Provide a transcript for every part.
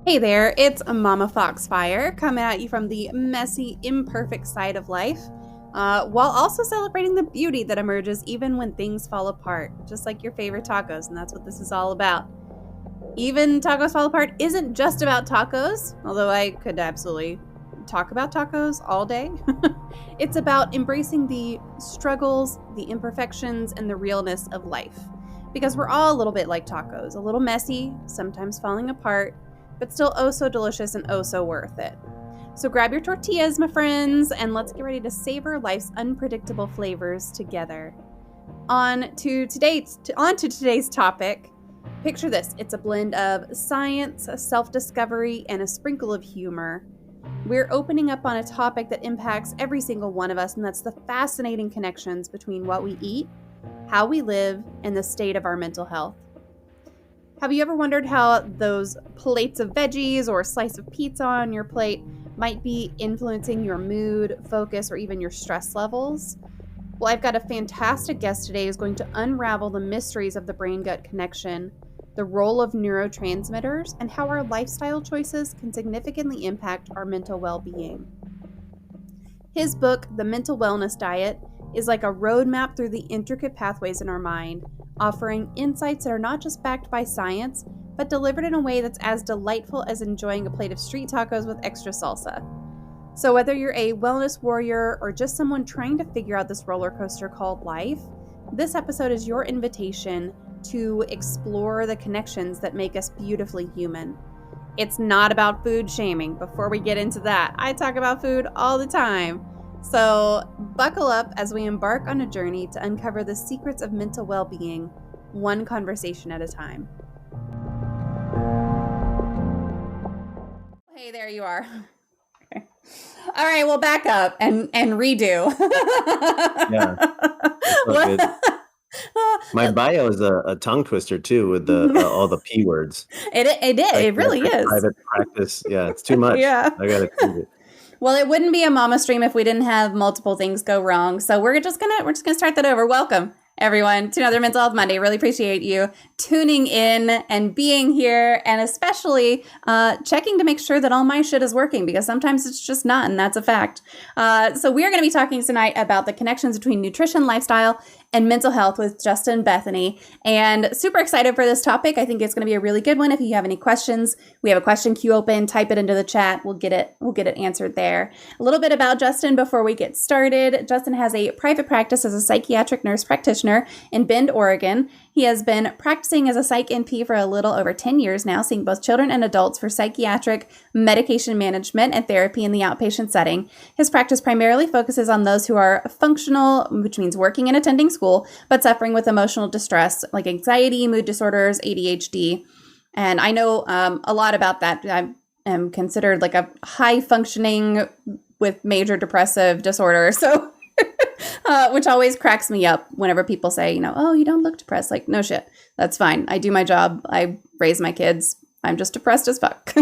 Hey there, it's MommaFoxFire coming at you from the messy, imperfect side of life, while also celebrating the beauty that emerges even when things fall apart, just like your favorite tacos, and that's what this is all about. Even Tacos Fall Apart isn't just about tacos, although I could absolutely talk about tacos all day. It's about embracing the struggles, the imperfections, and the realness of life. Because we're all a little bit like tacos, a little messy, sometimes falling apart, but still oh so delicious and oh so worth it. So grab your tortillas, my friends, and let's get ready to savor life's unpredictable flavors together. On to today's topic. Picture this. It's a blend of science, self-discovery, and a sprinkle of humor. We're opening up on a topic that impacts every single one of us, and that's the fascinating connections between what we eat, how we live, and the state of our mental health. Have you ever wondered how those plates of veggies or a slice of pizza on your plate might be influencing your mood, focus, or even your stress levels? Well, I've got a fantastic guest today who's going to unravel the mysteries of the brain-gut connection, the role of neurotransmitters, and how our lifestyle choices can significantly impact our mental well-being. His book, The Mental Wellness Diet, is like a roadmap through the intricate pathways in our mind, offering insights that are not just backed by science, but delivered in a way that's as delightful as enjoying a plate of street tacos with extra salsa. So whether you're a wellness warrior or just someone trying to figure out this roller coaster called life, this episode is your invitation to explore the connections that make us beautifully human. It's not about food shaming. Before we get into that, I talk about food all the time. So buckle up as we embark on a journey to uncover the secrets of mental well-being, one conversation at a time. Hey, there you are. Okay. All right, well, back up and redo. Yeah, that's all good. My bio is a tongue twister too, with the all the P words. It really is. Private practice. Yeah, it's too much. Yeah. I gotta change it. Well, it wouldn't be a mama stream if we didn't have multiple things go wrong. So we're just gonna start that over. Welcome, everyone, to another Mental Health Monday. Really appreciate you tuning in and being here, and especially checking to make sure that all my shit is working, because sometimes it's just not, and that's a fact. So we are going to be talking tonight about the connections between nutrition, lifestyle, and mental health with Justin Bethoney, and super excited for this topic. I think it's going to be a really good one. If you have any questions, we have a question queue open. Type it into the chat. We'll get it answered there. A little bit about Justin before we get started. Justin has a private practice as a psychiatric nurse practitioner in Bend, Oregon. He has been practicing as a psych NP for a little over 10 years now, seeing both children and adults for psychiatric medication management and therapy in the outpatient setting. His practice primarily focuses on those who are functional, which means working and attending school, but suffering with emotional distress like anxiety, mood disorders, ADHD. And I know a lot about that. I am considered like a high functioning with major depressive disorder. So which always cracks me up whenever people say, oh, you don't look depressed. Like, no shit. That's fine. I do my job. I raise my kids. I'm just depressed as fuck.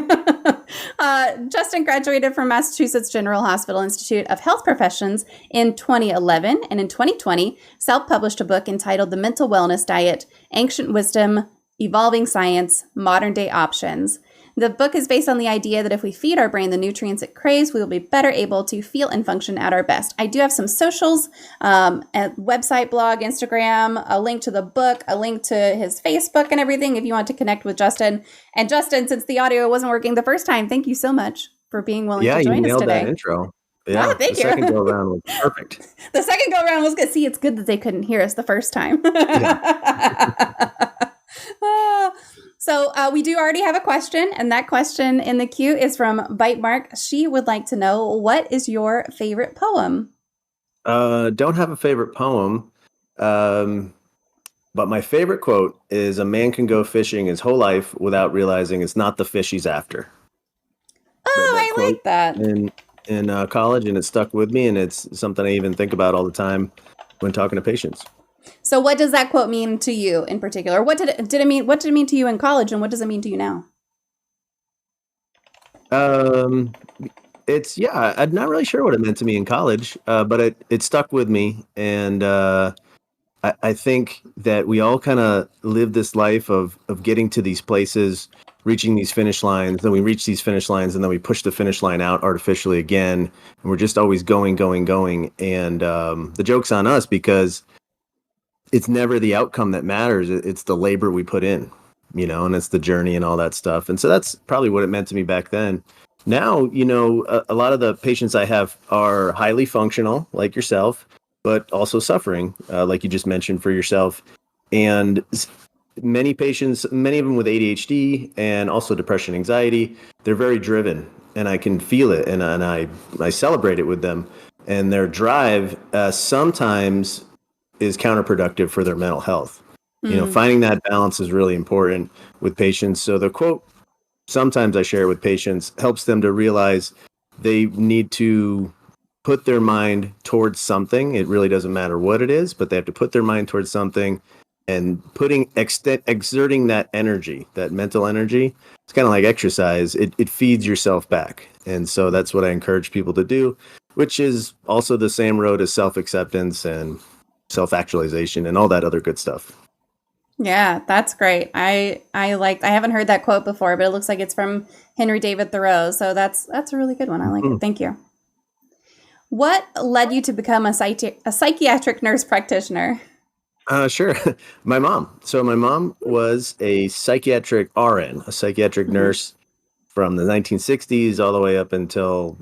Justin graduated from Massachusetts General Hospital Institute of Health Professions in 2011, and in 2020, self-published a book entitled The Mental Wellness Diet, Ancient Wisdom, Evolving Science, Modern Day Options. The book is based on the idea that if we feed our brain the nutrients it craves, we will be better able to feel and function at our best. I do have some socials, a website, blog, Instagram, a link to the book, a link to his Facebook and everything if you want to connect with Justin. And Justin, since the audio wasn't working the first time, thank you so much for being willing to join us today. Yeah, you nailed that intro. Yeah, thank you. The second go-around was perfect. The second go-around was good. See, it's good that they couldn't hear us the first time. So we do already have a question, and that question in the queue is from Bite Mark. She would like to know, what is your favorite poem? Don't have a favorite poem, but my favorite quote is, "A man can go fishing his whole life without realizing it's not the fish he's after." Oh, I like that. In college, and it stuck with me, and it's something I even think about all the time when talking to patients. So what does that quote mean to you in particular? What did it mean? What did it mean to you in college, and what does it mean to you now? I'm not really sure what it meant to me in college, but it stuck with me. And I think that we all kind of live this life of getting to these places reaching these finish lines. Then we reach these finish lines, and then we push the finish line out artificially again. And we're just always going. And the joke's on us because it's never the outcome that matters. It's the labor we put in, and it's the journey and all that stuff. And so that's probably what it meant to me back then. Now, a lot of the patients I have are highly functional, like yourself, but also suffering, like you just mentioned for yourself. And many patients, many of them with ADHD and also depression, anxiety, they're very driven, and I can feel it, and I celebrate it with them. And their drive sometimes is counterproductive for their mental health. Finding that balance is really important with patients. So the quote, sometimes I share it with patients, helps them to realize they need to put their mind towards something. It really doesn't matter what it is, but they have to put their mind towards something, and exerting that energy, that mental energy. It's kind of like exercise. It feeds yourself back. And so that's what I encourage people to do, which is also the same road as self-acceptance and self-actualization and all that other good stuff. Yeah, that's great. I haven't heard that quote before, but it looks like it's from Henry David Thoreau. So that's a really good one. I like it. Thank you. What led you to become a psychiatric nurse practitioner? Sure. My mom. So my mom was a psychiatric RN, a psychiatric nurse from the 1960s all the way up until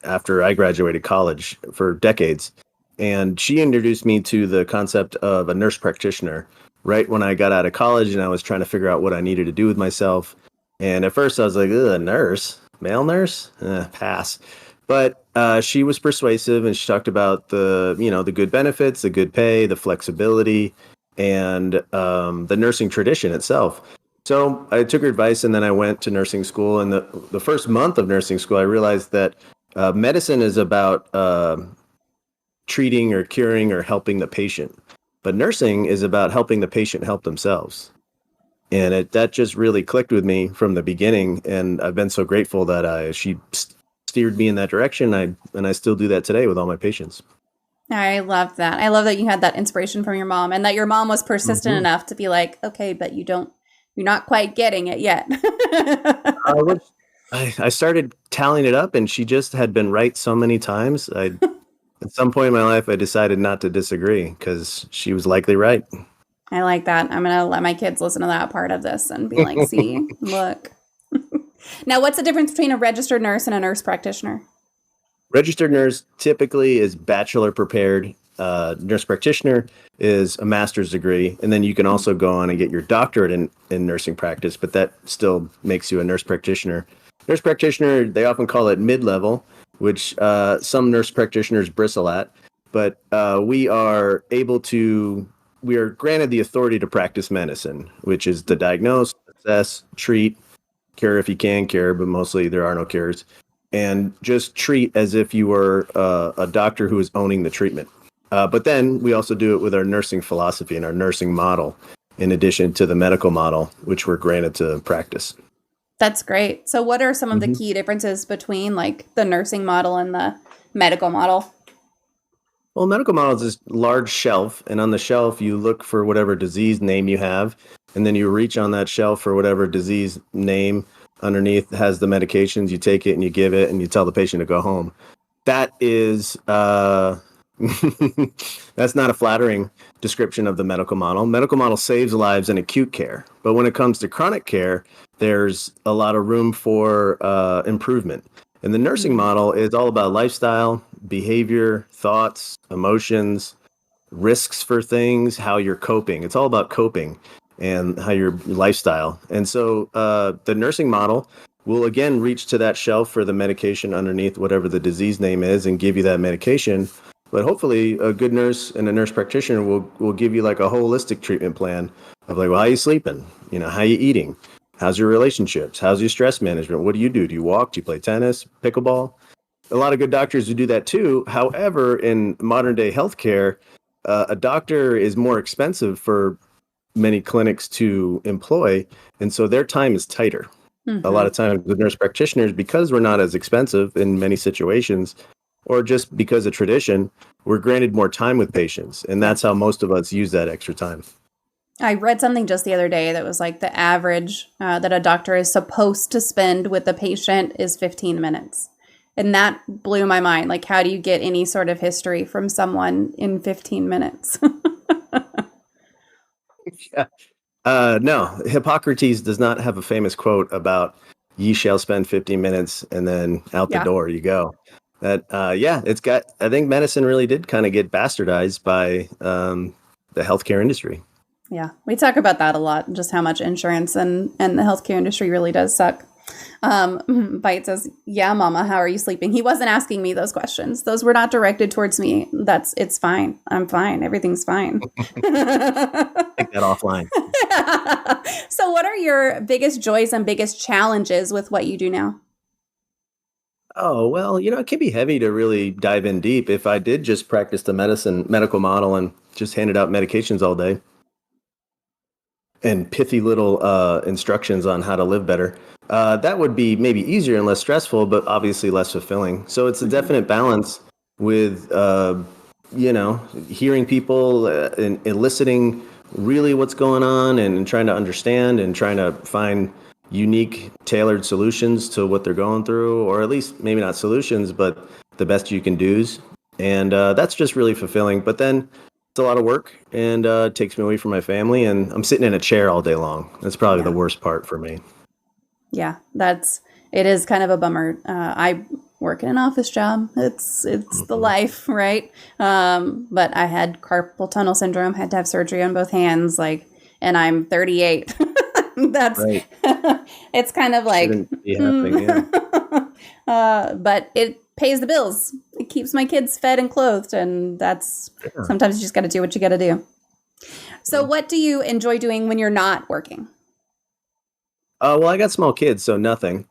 after I graduated college, for decades. And she introduced me to the concept of a nurse practitioner right when I got out of college, and I was trying to figure out what I needed to do with myself. And at first I was like, a nurse, male nurse, pass. But she was persuasive, and she talked about the good benefits, the good pay, the flexibility, and the nursing tradition itself. So I took her advice, and then I went to nursing school. And the first month of nursing school, I realized that medicine is about treating or curing or helping the patient. But nursing is about helping the patient help themselves. And that just really clicked with me from the beginning. And I've been so grateful that she steered me in that direction. And I still do that today with all my patients. I love that. I love that you had that inspiration from your mom, and that your mom was persistent enough to be like, okay, but you're not quite getting it yet. I started tallying it up, and she just had been right so many times. At some point in my life, I decided not to disagree because she was likely right. I like that. I'm going to let my kids listen to that part of this and be like, see, look. Now, what's the difference between a registered nurse and a nurse practitioner? Registered nurse typically is bachelor prepared. Nurse practitioner is a master's degree. And then you can also go on and get your doctorate in nursing practice, but that still makes you a nurse practitioner. Nurse practitioner, they often call it mid-level, which some nurse practitioners bristle at. But we are granted the authority to practice medicine, which is to diagnose, assess, treat, cure if you can cure, but mostly there are no cures, and just treat as if you were a doctor who is owning the treatment. But then we also do it with our nursing philosophy and our nursing model, in addition to the medical model, which we're granted to practice. That's great. So what are some of the key differences between like the nursing model and the medical model? Well, medical model is this large shelf, and on the shelf you look for whatever disease name you have, and then you reach on that shelf for whatever disease name underneath has the medications. You take it and you give it, and you tell the patient to go home. That is that's not a flattering description of the medical model. Medical model saves lives in acute care, but when it comes to chronic care, there's a lot of room for improvement. And the nursing model is all about lifestyle, behavior, thoughts, emotions, risks for things, how you're coping. It's all about coping and how your lifestyle. And so the nursing model will again reach to that shelf for the medication underneath whatever the disease name is and give you that medication. But hopefully a good nurse and a nurse practitioner will give you like a holistic treatment plan of like, well, how you sleeping? How you eating? How's your relationships? How's your stress management? What do you do? Do you walk? Do you play tennis, pickleball? A lot of good doctors who do that too. However, in modern day healthcare, a doctor is more expensive for many clinics to employ. And so their time is tighter. A lot of times with nurse practitioners, because we're not as expensive in many situations, or just because of tradition, we're granted more time with patients. And that's how most of us use that extra time. I read something just the other day that was like the average that a doctor is supposed to spend with a patient is 15 minutes. And that blew my mind. Like, how do you get any sort of history from someone in 15 minutes? Yeah. No, Hippocrates does not have a famous quote about "Ye shall spend 15 minutes and then out the Yeah. door you go." That, yeah, it's got. I think medicine really did kind of get bastardized by the healthcare industry. Yeah. We talk about that a lot, just how much insurance and the healthcare industry really does suck. Bite says, yeah, mama, how are you sleeping? He wasn't asking me those questions. Those were not directed towards me. It's fine. I'm fine. Everything's fine. Take that offline. So what are your biggest joys and biggest challenges with what you do now? Oh, well, it can be heavy to really dive in deep. If I did just practice the medical model and just handed out medications all day and pithy little instructions on how to live better, that would be maybe easier and less stressful, but obviously less fulfilling. So it's a definite balance with, hearing people and eliciting really what's going on and trying to understand and trying to find unique, tailored solutions to what they're going through, or at least maybe not solutions, but the best you can do's. And that's just really fulfilling. But then it's a lot of work and it takes me away from my family, and I'm sitting in a chair all day long. That's probably the worst part for me. Yeah, it is kind of a bummer. I work in an office job. It's the life, right? But I had carpal tunnel syndrome, had to have surgery on both hands, and I'm 38. That's right. It's kind of like, shouldn't be happening, yeah. But it pays the bills. It keeps my kids fed and clothed, and sometimes you just got to do what you got to do. So what do you enjoy doing when you're not working? Well, I got small kids, so nothing.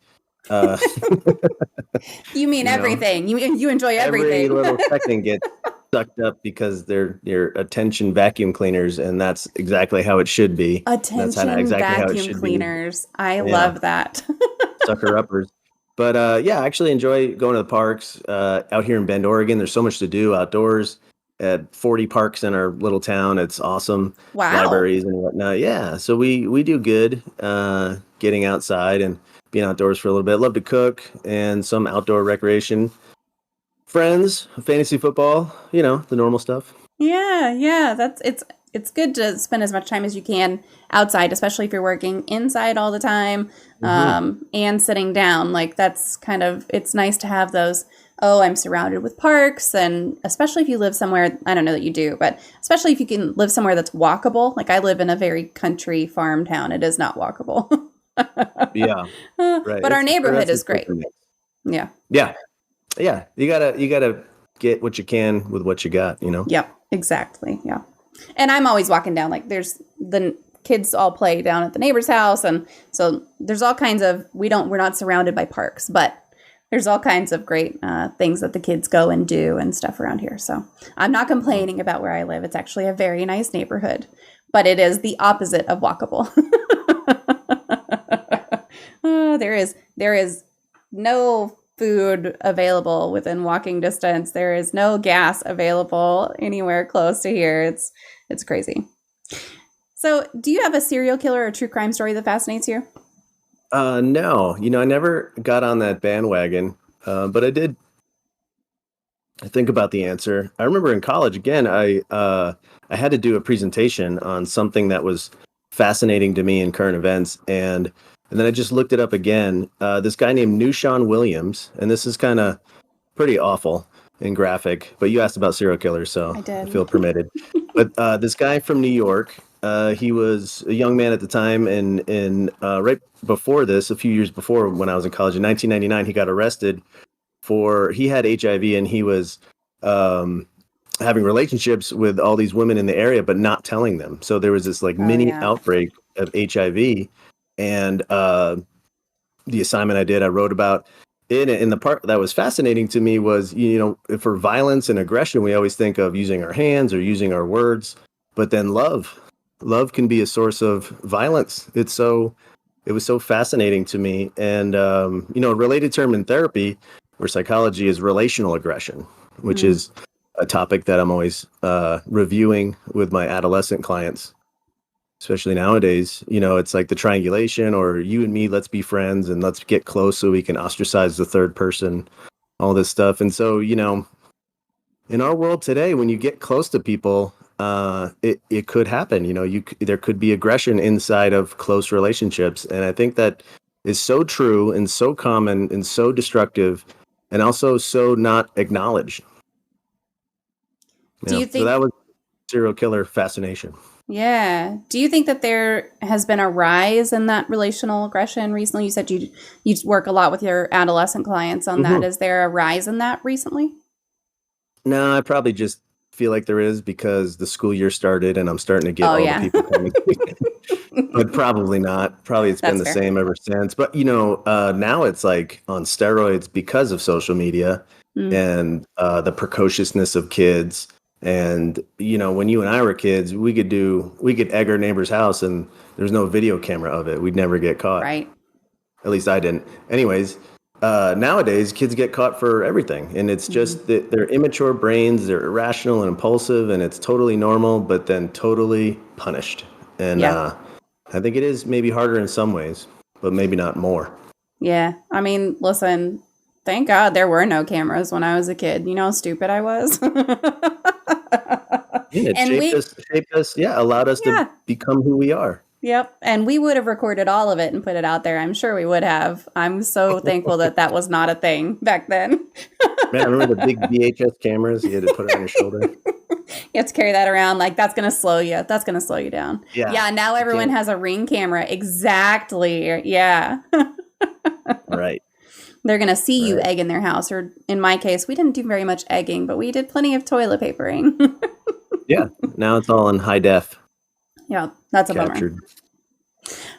You mean everything. You enjoy everything. Every little second gets sucked up because they're your attention vacuum cleaners, and that's exactly how it should be. Attention vacuum cleaners. I love that. Sucker uppers. But I actually enjoy going to the parks out here in Bend, Oregon. There's so much to do outdoors. At 40 parks in our little town. It's awesome. Wow. Libraries and whatnot. Yeah. So we do good getting outside and being outdoors for a little bit. Love to cook and some outdoor recreation. Friends, fantasy football, the normal stuff. Yeah. It's good to spend as much time as you can outside, especially if you're working inside all the time, and sitting down. It's nice to have those. Oh, I'm surrounded with parks, and especially if you live somewhere, I don't know that you do, but especially if you can live somewhere that's walkable. Like, I live in a very country farm town. It is not walkable. Yeah. Right. But our neighborhood is great. Yeah. Yeah. Yeah. You gotta get what you can with what you got, Yeah, exactly. Yeah. And I'm always walking down, there's the kids all play down at the neighbor's house. And so there's all kinds of, we're not surrounded by parks, but there's all kinds of great things that the kids go and do and stuff around here. So I'm not complaining about where I live. It's actually a very nice neighborhood, but it is the opposite of walkable. There is no food available within walking distance. There is no gas available anywhere close to here. It's crazy. So do you have a serial killer or true crime story that fascinates you? No, I never got on that bandwagon, but I did. I think about the answer. I remember in college, again, I had to do a presentation on something that was fascinating to me in current events. And then I just looked it up again. This guy named Nushan Williams, and this is kind of pretty awful and graphic, but you asked about serial killers, so I feel permitted. But this guy from New York, he was a young man at the time, and right before this, a few years before, when I was in college in 1999, he got arrested he had HIV, and he was having relationships with all these women in the area, but not telling them. So there was this mini outbreak of HIV, and the assignment I wrote about it. And the part that was fascinating to me was, for violence and aggression, we always think of using our hands or using our words, but then love can be a source of violence. It was so fascinating to me. And, a related term in therapy or psychology is relational aggression, which is a topic that I'm always reviewing with my adolescent clients. especially nowadays, it's like the triangulation, or you and me, let's be friends and let's get close so we can ostracize the third person, all this stuff. And so, in our world today, when you get close to people, it could happen. There could be aggression inside of close relationships. And I think that is so true and so common and so destructive and also so not acknowledged. Do you think so that was serial killer fascination? Yeah. Do you think that there has been a rise in that relational aggression recently? You said you work a lot with your adolescent clients on that. Is there a rise in that recently? No, I probably just feel like there is because the school year started and I'm starting to get the people coming. But probably not. Probably it's been the same ever since. But, now it's like on steroids because of social media and the precociousness of kids. And, when you and I were kids, we could egg our neighbor's house and there's no video camera of it. We'd never get caught. Right. At least I didn't. Anyways, nowadays kids get caught for everything. And it's just that they're immature brains, they're irrational and impulsive, and it's totally normal, but then totally punished. And I think it is maybe harder in some ways, but maybe not more. Yeah. I mean, listen, thank God there were no cameras when I was a kid. You know how stupid I was? It shaped us, allowed us to become who we are. Yep. And we would have recorded all of it and put it out there. I'm sure we would have. I'm so thankful that was not a thing back then. Man, remember the big VHS cameras? You had to put it on your shoulder. You have to carry that around. Like, that's going to slow you. That's going to slow you down. Yeah. Now everyone has a Ring camera. Exactly. Yeah. Right. They're going to see you egg in their house. Or in my case, we didn't do very much egging, but we did plenty of toilet papering. Yeah. Now it's all in high def. Yeah. That's a bummer.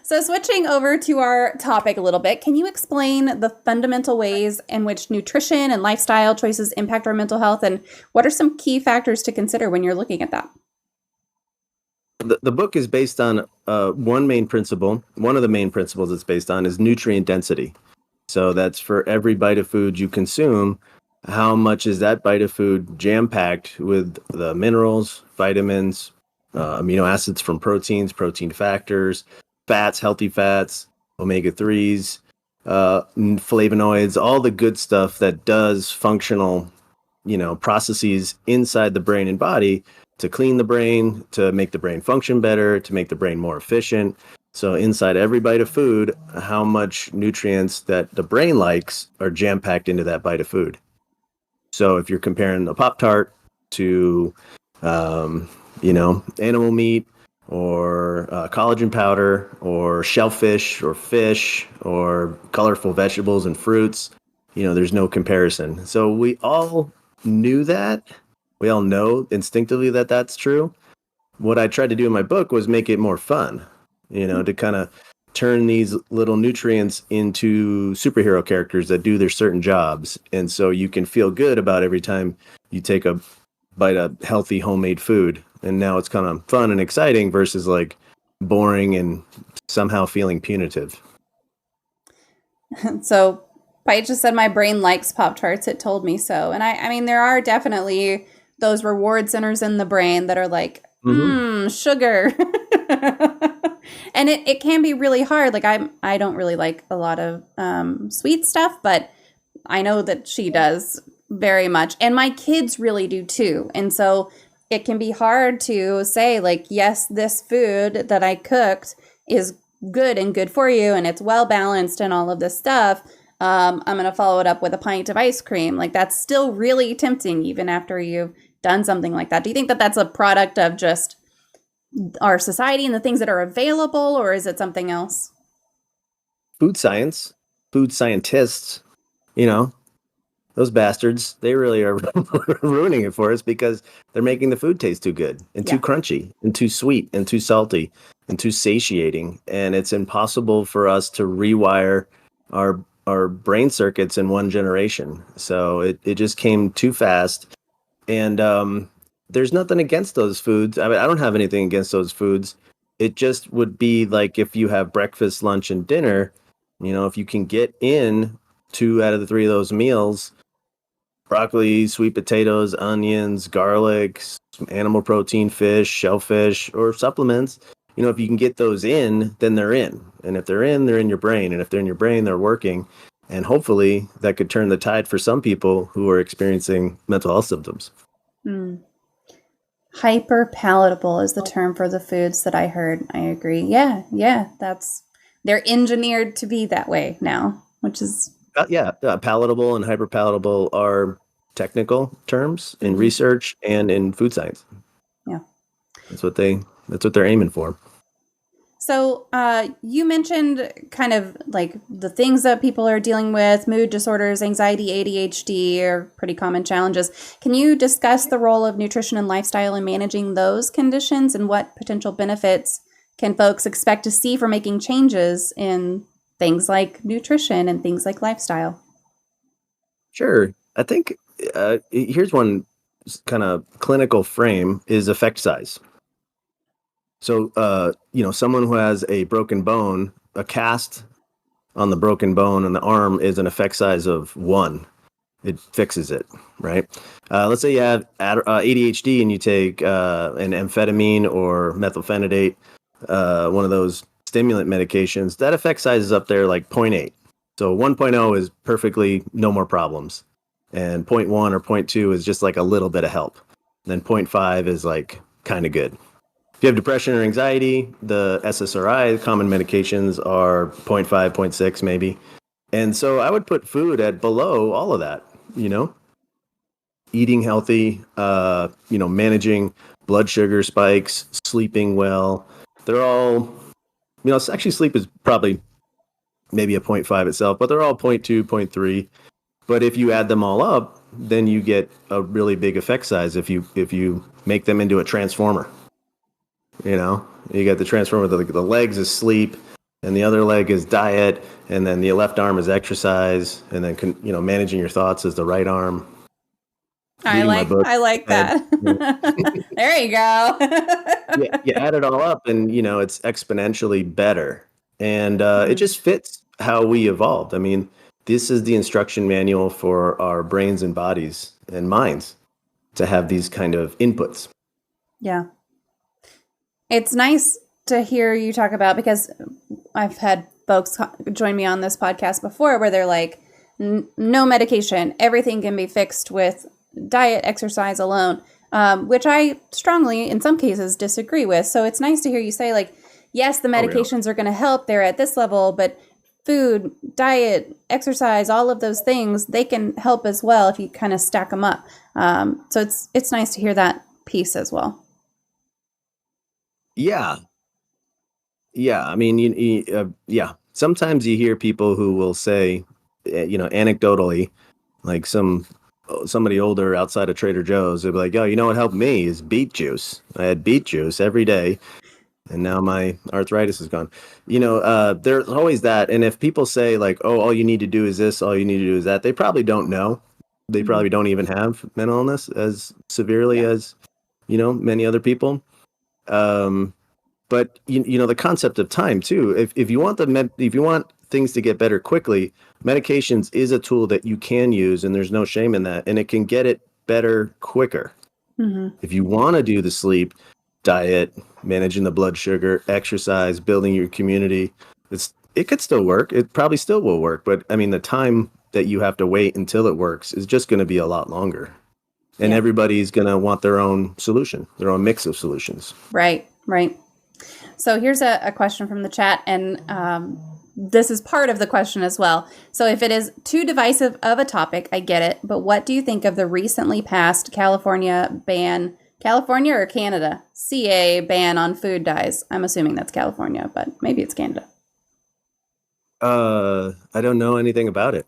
So switching over to our topic a little bit, can you explain the fundamental ways in which nutrition and lifestyle choices impact our mental health? And what are some key factors to consider when you're looking at that? The book is based on one main principle. One of the main principles it's based on is nutrient density. So that's for every bite of food you consume, how much is that bite of food jam-packed with the minerals, vitamins, amino acids from proteins, protein factors, fats, healthy fats, omega-3s, flavonoids, all the good stuff that does functional, processes inside the brain and body to clean the brain, to make the brain function better, to make the brain more efficient. So inside every bite of food, how much nutrients that the brain likes are jam-packed into that bite of food. So if you're comparing a Pop-Tart to, animal meat or collagen powder or shellfish or fish or colorful vegetables and fruits, there's no comparison. So we all knew that. We all know instinctively that that's true. What I tried to do in my book was make it more fun, to kind of turn these little nutrients into superhero characters that do their certain jobs. And so you can feel good about every time you take a bite of healthy homemade food. And now it's kind of fun and exciting versus like boring and somehow feeling punitive. So Pite just said my brain likes Pop-Tarts. It told me so. And I mean, there are definitely those reward centers in the brain that are like, sugar. And it can be really hard. Like I don't really like a lot of sweet stuff, but I know that she does very much. And my kids really do too. And so it can be hard to say like, yes, this food that I cooked is good and good for you and it's well balanced and all of this stuff. I'm going to follow it up with a pint of ice cream. Like that's still really tempting even after you've done something like that. Do you think that that's a product of just our society and the things that are available, or is it something else? Food science, food scientists, those bastards, they really are ruining it for us because they're making the food taste too good and too crunchy and too sweet and too salty and too satiating. And it's impossible for us to rewire our brain circuits in one generation. So it just came too fast. And there's nothing against those foods. I mean, I don't have anything against those foods. It just would be like if you have breakfast, lunch, and dinner, if you can get in 2 out of the 3 of those meals, broccoli, sweet potatoes, onions, garlic, some animal protein, fish, shellfish, or supplements, if you can get those in, then they're in. And if they're in your brain. And if they're in your brain, they're working. And hopefully that could turn the tide for some people who are experiencing mental health symptoms. Hyper palatable is the term for the foods that I heard. I agree. Yeah. They're engineered to be that way now, which is palatable and hyper palatable are technical terms in research and in food science. Yeah, that's what they're aiming for. So you mentioned kind of like the things that people are dealing with, mood disorders, anxiety, ADHD are pretty common challenges. Can you discuss the role of nutrition and lifestyle in managing those conditions, and what potential benefits can folks expect to see for making changes in things like nutrition and things like lifestyle? Sure. I think here's one kind of clinical frame is effect size. So, someone who has a broken bone, a cast on the broken bone on the arm is an effect size of 1. It fixes it, right? Let's say you have ADHD and you take an amphetamine or methylphenidate, one of those stimulant medications. That effect size is up there like 0.8. So 1.0 is perfectly no more problems. And 0.1 or 0.2 is just like a little bit of help. Then 0.5 is like kind of good. If you have depression or anxiety, the SSRI, common medications, are 0.5, 0.6 maybe. And so I would put food at below all of that, eating healthy, managing blood sugar spikes, sleeping well. They're all, actually sleep is probably maybe a 0.5 itself, but they're all 0.2, 0.3. But if you add them all up, then you get a really big effect size if you make them into a transformer. You got the transformer, the legs is sleep, and the other leg is diet, and then the left arm is exercise, and then managing your thoughts is the right arm. I like that. There you go. You add it all up, and it's exponentially better, and it just fits how we evolved. I mean, this is the instruction manual for our brains and bodies and minds to have these kind of inputs. Yeah. It's nice to hear you talk about, because I've had folks join me on this podcast before where they're like, no medication, everything can be fixed with diet, exercise alone, which I strongly, in some cases, disagree with. So it's nice to hear you say, like, yes, the medications are going to help. They're at this level, but food, diet, exercise, all of those things, they can help as well if you kind of stack them up. So it's nice to hear that piece as well. Yeah. I mean, sometimes you hear people who will say, anecdotally, like somebody older outside of Trader Joe's, they'll be like, "Oh, what helped me is beet juice. I had beet juice every day, and now my arthritis is gone." There's always that. And if people say like, "Oh, all you need to do is this, all you need to do is that," they probably don't know. They probably don't even have mental illness as severely as, many other people. But the concept of time too. If you want if you want things to get better quickly, medications is a tool that you can use, and there's no shame in that, and it can get it better quicker. If you want to do the sleep, diet, managing the blood sugar, exercise, building your community, it could still work. It probably still will work, but I mean, the time that you have to wait until it works is just going to be a lot longer. And everybody's going to want their own solution, their own mix of solutions. Right. So here's a question from the chat, and this is part of the question as well. So if it is too divisive of a topic, I get it, but what do you think of the recently passed California or Canada, CA ban on food dyes? I'm assuming that's California, but maybe it's Canada. I don't know anything about it,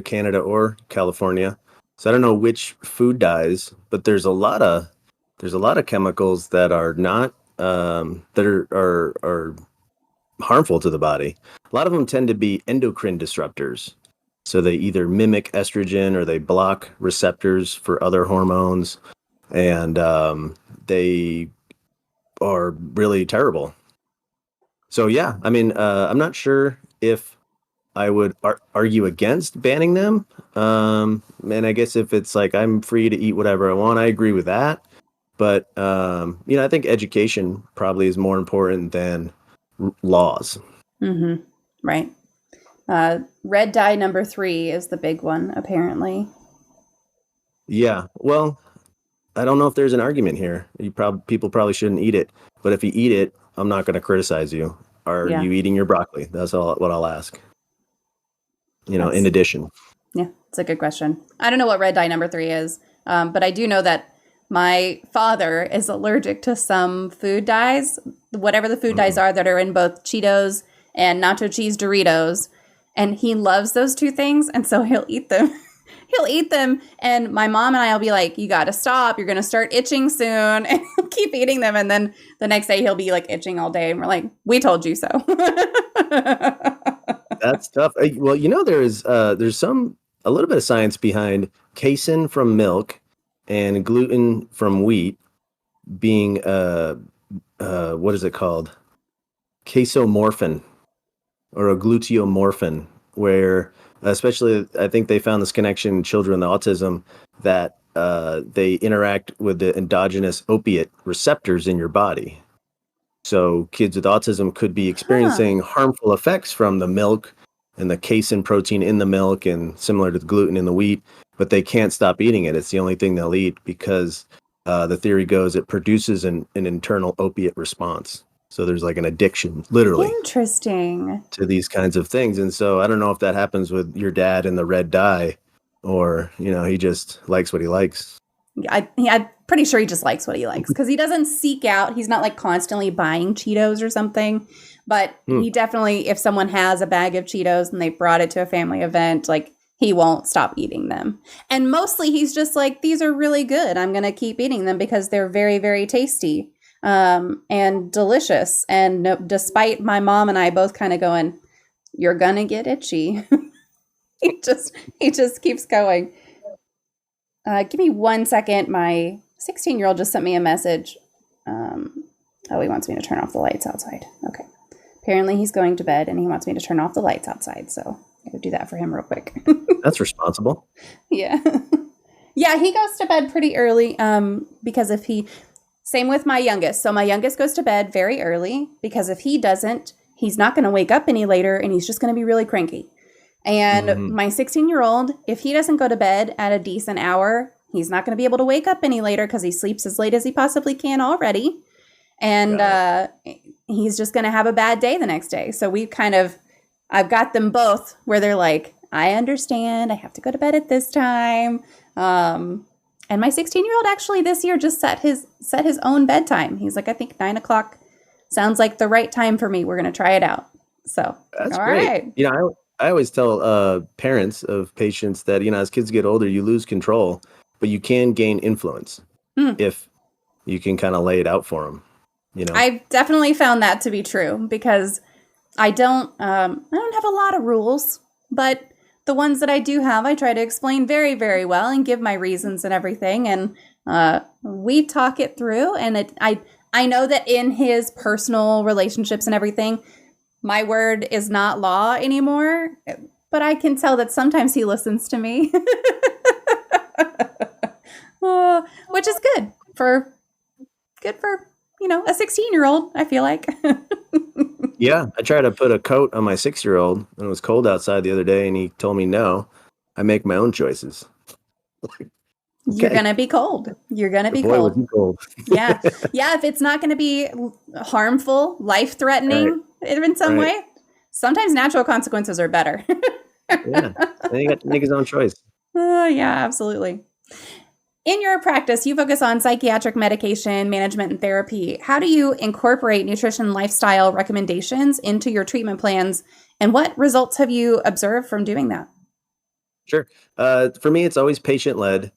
Canada or California. So I don't know which food dyes, but there's a lot of chemicals that are not that are harmful to the body. A lot of them tend to be endocrine disruptors. So they either mimic estrogen or they block receptors for other hormones, and they are really terrible. So yeah, I mean, I'm not sure if I would argue against banning them. And I guess if it's like I'm free to eat whatever I want, I agree with that. But I think education probably is more important than laws. Mm-hmm. Right. Red dye number 3 is the big one, apparently. Yeah. Well, I don't know if there's an argument here. People probably shouldn't eat it, but if you eat it, I'm not going to criticize you. Are you eating your broccoli? That's what I'll ask. In addition. Yeah, it's a good question. I don't know what red dye number 3 is, but I do know that my father is allergic to some food dyes, whatever the food dyes are that are in both Cheetos and nacho cheese Doritos. And he loves those 2 things. And so he'll eat them. He'll eat them. And my mom and I will be like, you got to stop. You're going to start itching soon. And he'll keep eating them. And then the next day he'll be like itching all day. And we're like, we told you so. That's tough. Well, there's a little bit of science behind casein from milk and gluten from wheat being what is it called? Casomorphin or a gluteomorphin, where especially I think they found this connection in children with autism that they interact with the endogenous opiate receptors in your body. So kids with autism could be experiencing harmful effects from the milk and the casein protein in the milk and similar to the gluten in the wheat, but they can't stop eating it. It's the only thing they'll eat because the theory goes it produces an internal opiate response. So there's like an addiction, literally. Interesting. To these kinds of things. And so I don't know if that happens with your dad and the red dye or, he just likes what he likes. I'm pretty sure he just likes what he likes because he doesn't seek out. He's not like constantly buying Cheetos or something. But he definitely, if someone has a bag of Cheetos and they brought it to a family event, like he won't stop eating them. And mostly he's just like, these are really good. I'm going to keep eating them because they're very, very tasty and delicious. And despite my mom and I both kind of going, you're going to get itchy. he just keeps going. Give me 1 second. My 16-year-old just sent me a message. He wants me to turn off the lights outside. Okay. Apparently he's going to bed and he wants me to turn off the lights outside. So I gotta do that for him real quick. That's responsible. Yeah. Yeah, he goes to bed pretty early because same with my youngest. So my youngest goes to bed very early because if he doesn't, he's not going to wake up any later and he's just going to be really cranky. And my 16-year-old, if he doesn't go to bed at a decent hour, he's not going to be able to wake up any later because he sleeps as late as he possibly can already. And he's just going to have a bad day the next day. So I've got them both where they're like, I understand. I have to go to bed at this time. And my 16-year-old actually this year just set his own bedtime. He's like, I think 9 o'clock sounds like the right time for me. We're going to try it out. So that's all great. Right. I always tell parents of patients that, as kids get older, you lose control, but you can gain influence if you can kind of lay it out for them. I've definitely found that to be true because I don't have a lot of rules, but the ones that I do have, I try to explain very, very well and give my reasons and everything. And we talk it through. And I know that in his personal relationships and everything, my word is not law anymore, but I can tell that sometimes he listens to me, which is good for a 16-year-old, I feel like. Yeah, I tried to put a coat on my 6-year-old and it was cold outside the other day and he told me no. I make my own choices. Okay. You're going to be cold. You're going to be cold. Yeah. Yeah, if it's not going to be harmful, life-threatening in some way, sometimes natural consequences are better. Yeah, and you got to make his own choice. Yeah, absolutely. In your practice, you focus on psychiatric medication management and therapy. How do you incorporate nutrition and lifestyle recommendations into your treatment plans? And what results have you observed from doing that? Sure. For me, it's always patient-led.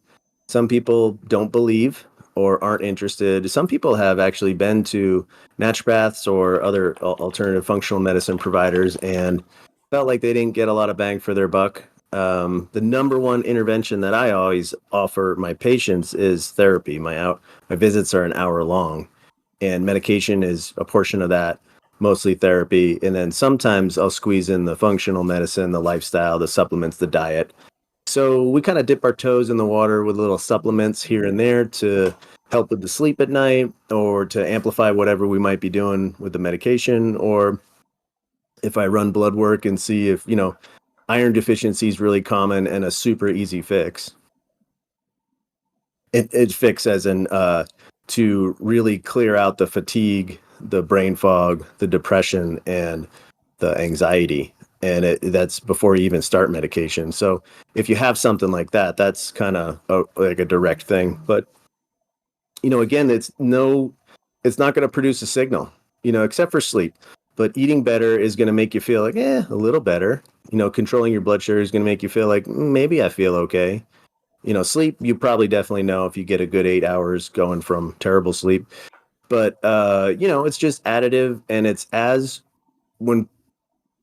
Some people don't believe or aren't interested. Some people have actually been to naturopaths or other alternative functional medicine providers and felt like they didn't get a lot of bang for their buck. The number one intervention that I always offer my patients is therapy. My visits are an hour long and medication is a portion of that, mostly therapy. And then sometimes I'll squeeze in the functional medicine, the lifestyle, the supplements, the diet. So we kind of dip our toes in the water with little supplements here and there to help with the sleep at night or to amplify whatever we might be doing with the medication, or if I run blood work and see if, iron deficiency is really common and a super easy fix. It fix as in to really clear out the fatigue, the brain fog, the depression, and the anxiety. And that's before you even start medication. So if you have something like that, that's kind of like a direct thing. But, again, it's not going to produce a signal, except for sleep. But eating better is going to make you feel like, a little better. Controlling your blood sugar is going to make you feel like maybe I feel okay. Sleep, you probably definitely know if you get a good 8 hours going from terrible sleep. But, it's just additive. And it's when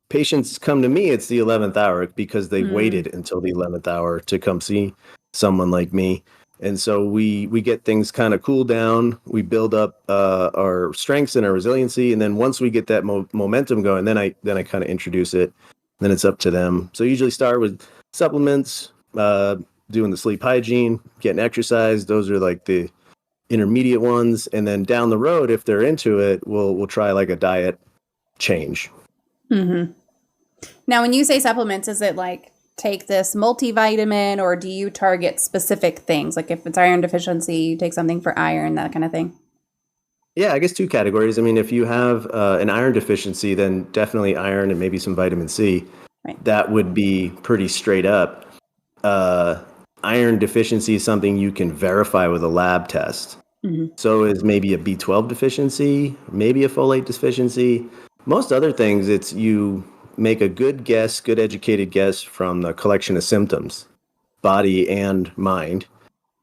patients come to me, it's the 11th hour because they waited until the 11th hour to come see someone like me. And so we get things kind of cool down. We build up our strengths and our resiliency. And then once we get that momentum going, then I kind of introduce it. Then it's up to them. So usually start with supplements, doing the sleep hygiene, getting exercise. Those are like the intermediate ones. And then down the road, if they're into it, we'll try like a diet change. Mm-hmm. Now, when you say supplements, is it like take this multivitamin, or do you target specific things? Like if it's iron deficiency, you take something for iron, that kind of thing? Yeah, I guess 2 categories. I mean, if you have an iron deficiency, then definitely iron and maybe some vitamin C. Right. That would be pretty straight up. Iron deficiency is something you can verify with a lab test. Mm-hmm. So is maybe a B12 deficiency, maybe a folate deficiency. Most other things, it's you make a good educated guess from the collection of symptoms, body and mind.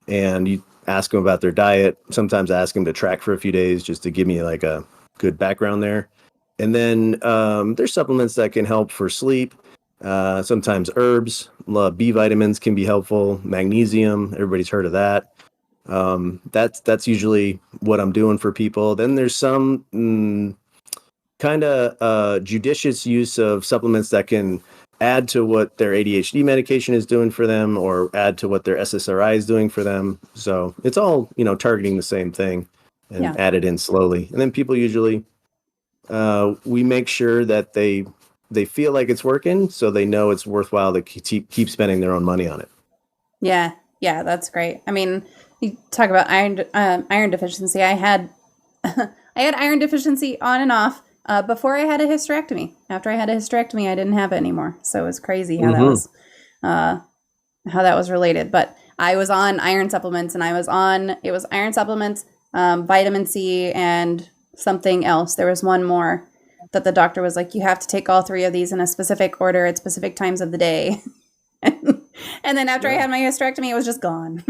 And you ask them about their diet. Sometimes I ask them to track for a few days just to give me like a good background there. And then there's supplements that can help for sleep. Sometimes herbs, B vitamins can be helpful. Magnesium, everybody's heard of that. That's usually what I'm doing for people. Then there's some kind of judicious use of supplements that can add to what their ADHD medication is doing for them, or add to what their SSRI is doing for them. So it's all, targeting the same thing and added in slowly. And then people usually, we make sure that they feel like it's working, so they know it's worthwhile to keep spending their own money on it. Yeah, that's great. I mean, you talk about iron deficiency. I had iron deficiency on and off before I had a hysterectomy. After I had a hysterectomy, I didn't have it anymore. So it was crazy how that was related. But I was on iron supplements, and it was iron supplements, vitamin C, and something else. There was one more that the doctor was like, you have to take all 3 of these in a specific order at specific times of the day. And then after I had my hysterectomy, it was just gone.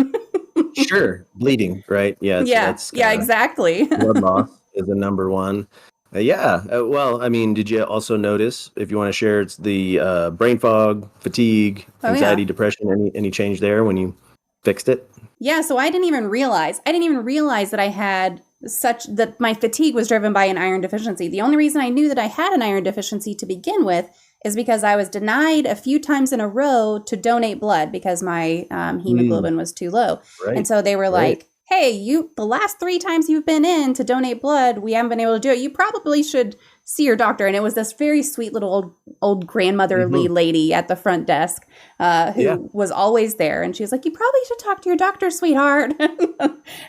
Sure. Bleeding, right? Yeah. Exactly. Blood loss is the number one. Well, I mean, did you also notice, if you want to share, it's the brain fog, fatigue, anxiety, depression, any change there when you fixed it? Yeah. So I didn't even realize that I had that my fatigue was driven by an iron deficiency. The only reason I knew that I had an iron deficiency to begin with is because I was denied a few times in a row to donate blood because my hemoglobin was too low. Right. And so they were like, hey, the last 3 times you've been in to donate blood, we haven't been able to do it. You probably should see your doctor. And it was this very sweet little old grandmotherly lady at the front desk who was always there. And she was like, you probably should talk to your doctor, sweetheart.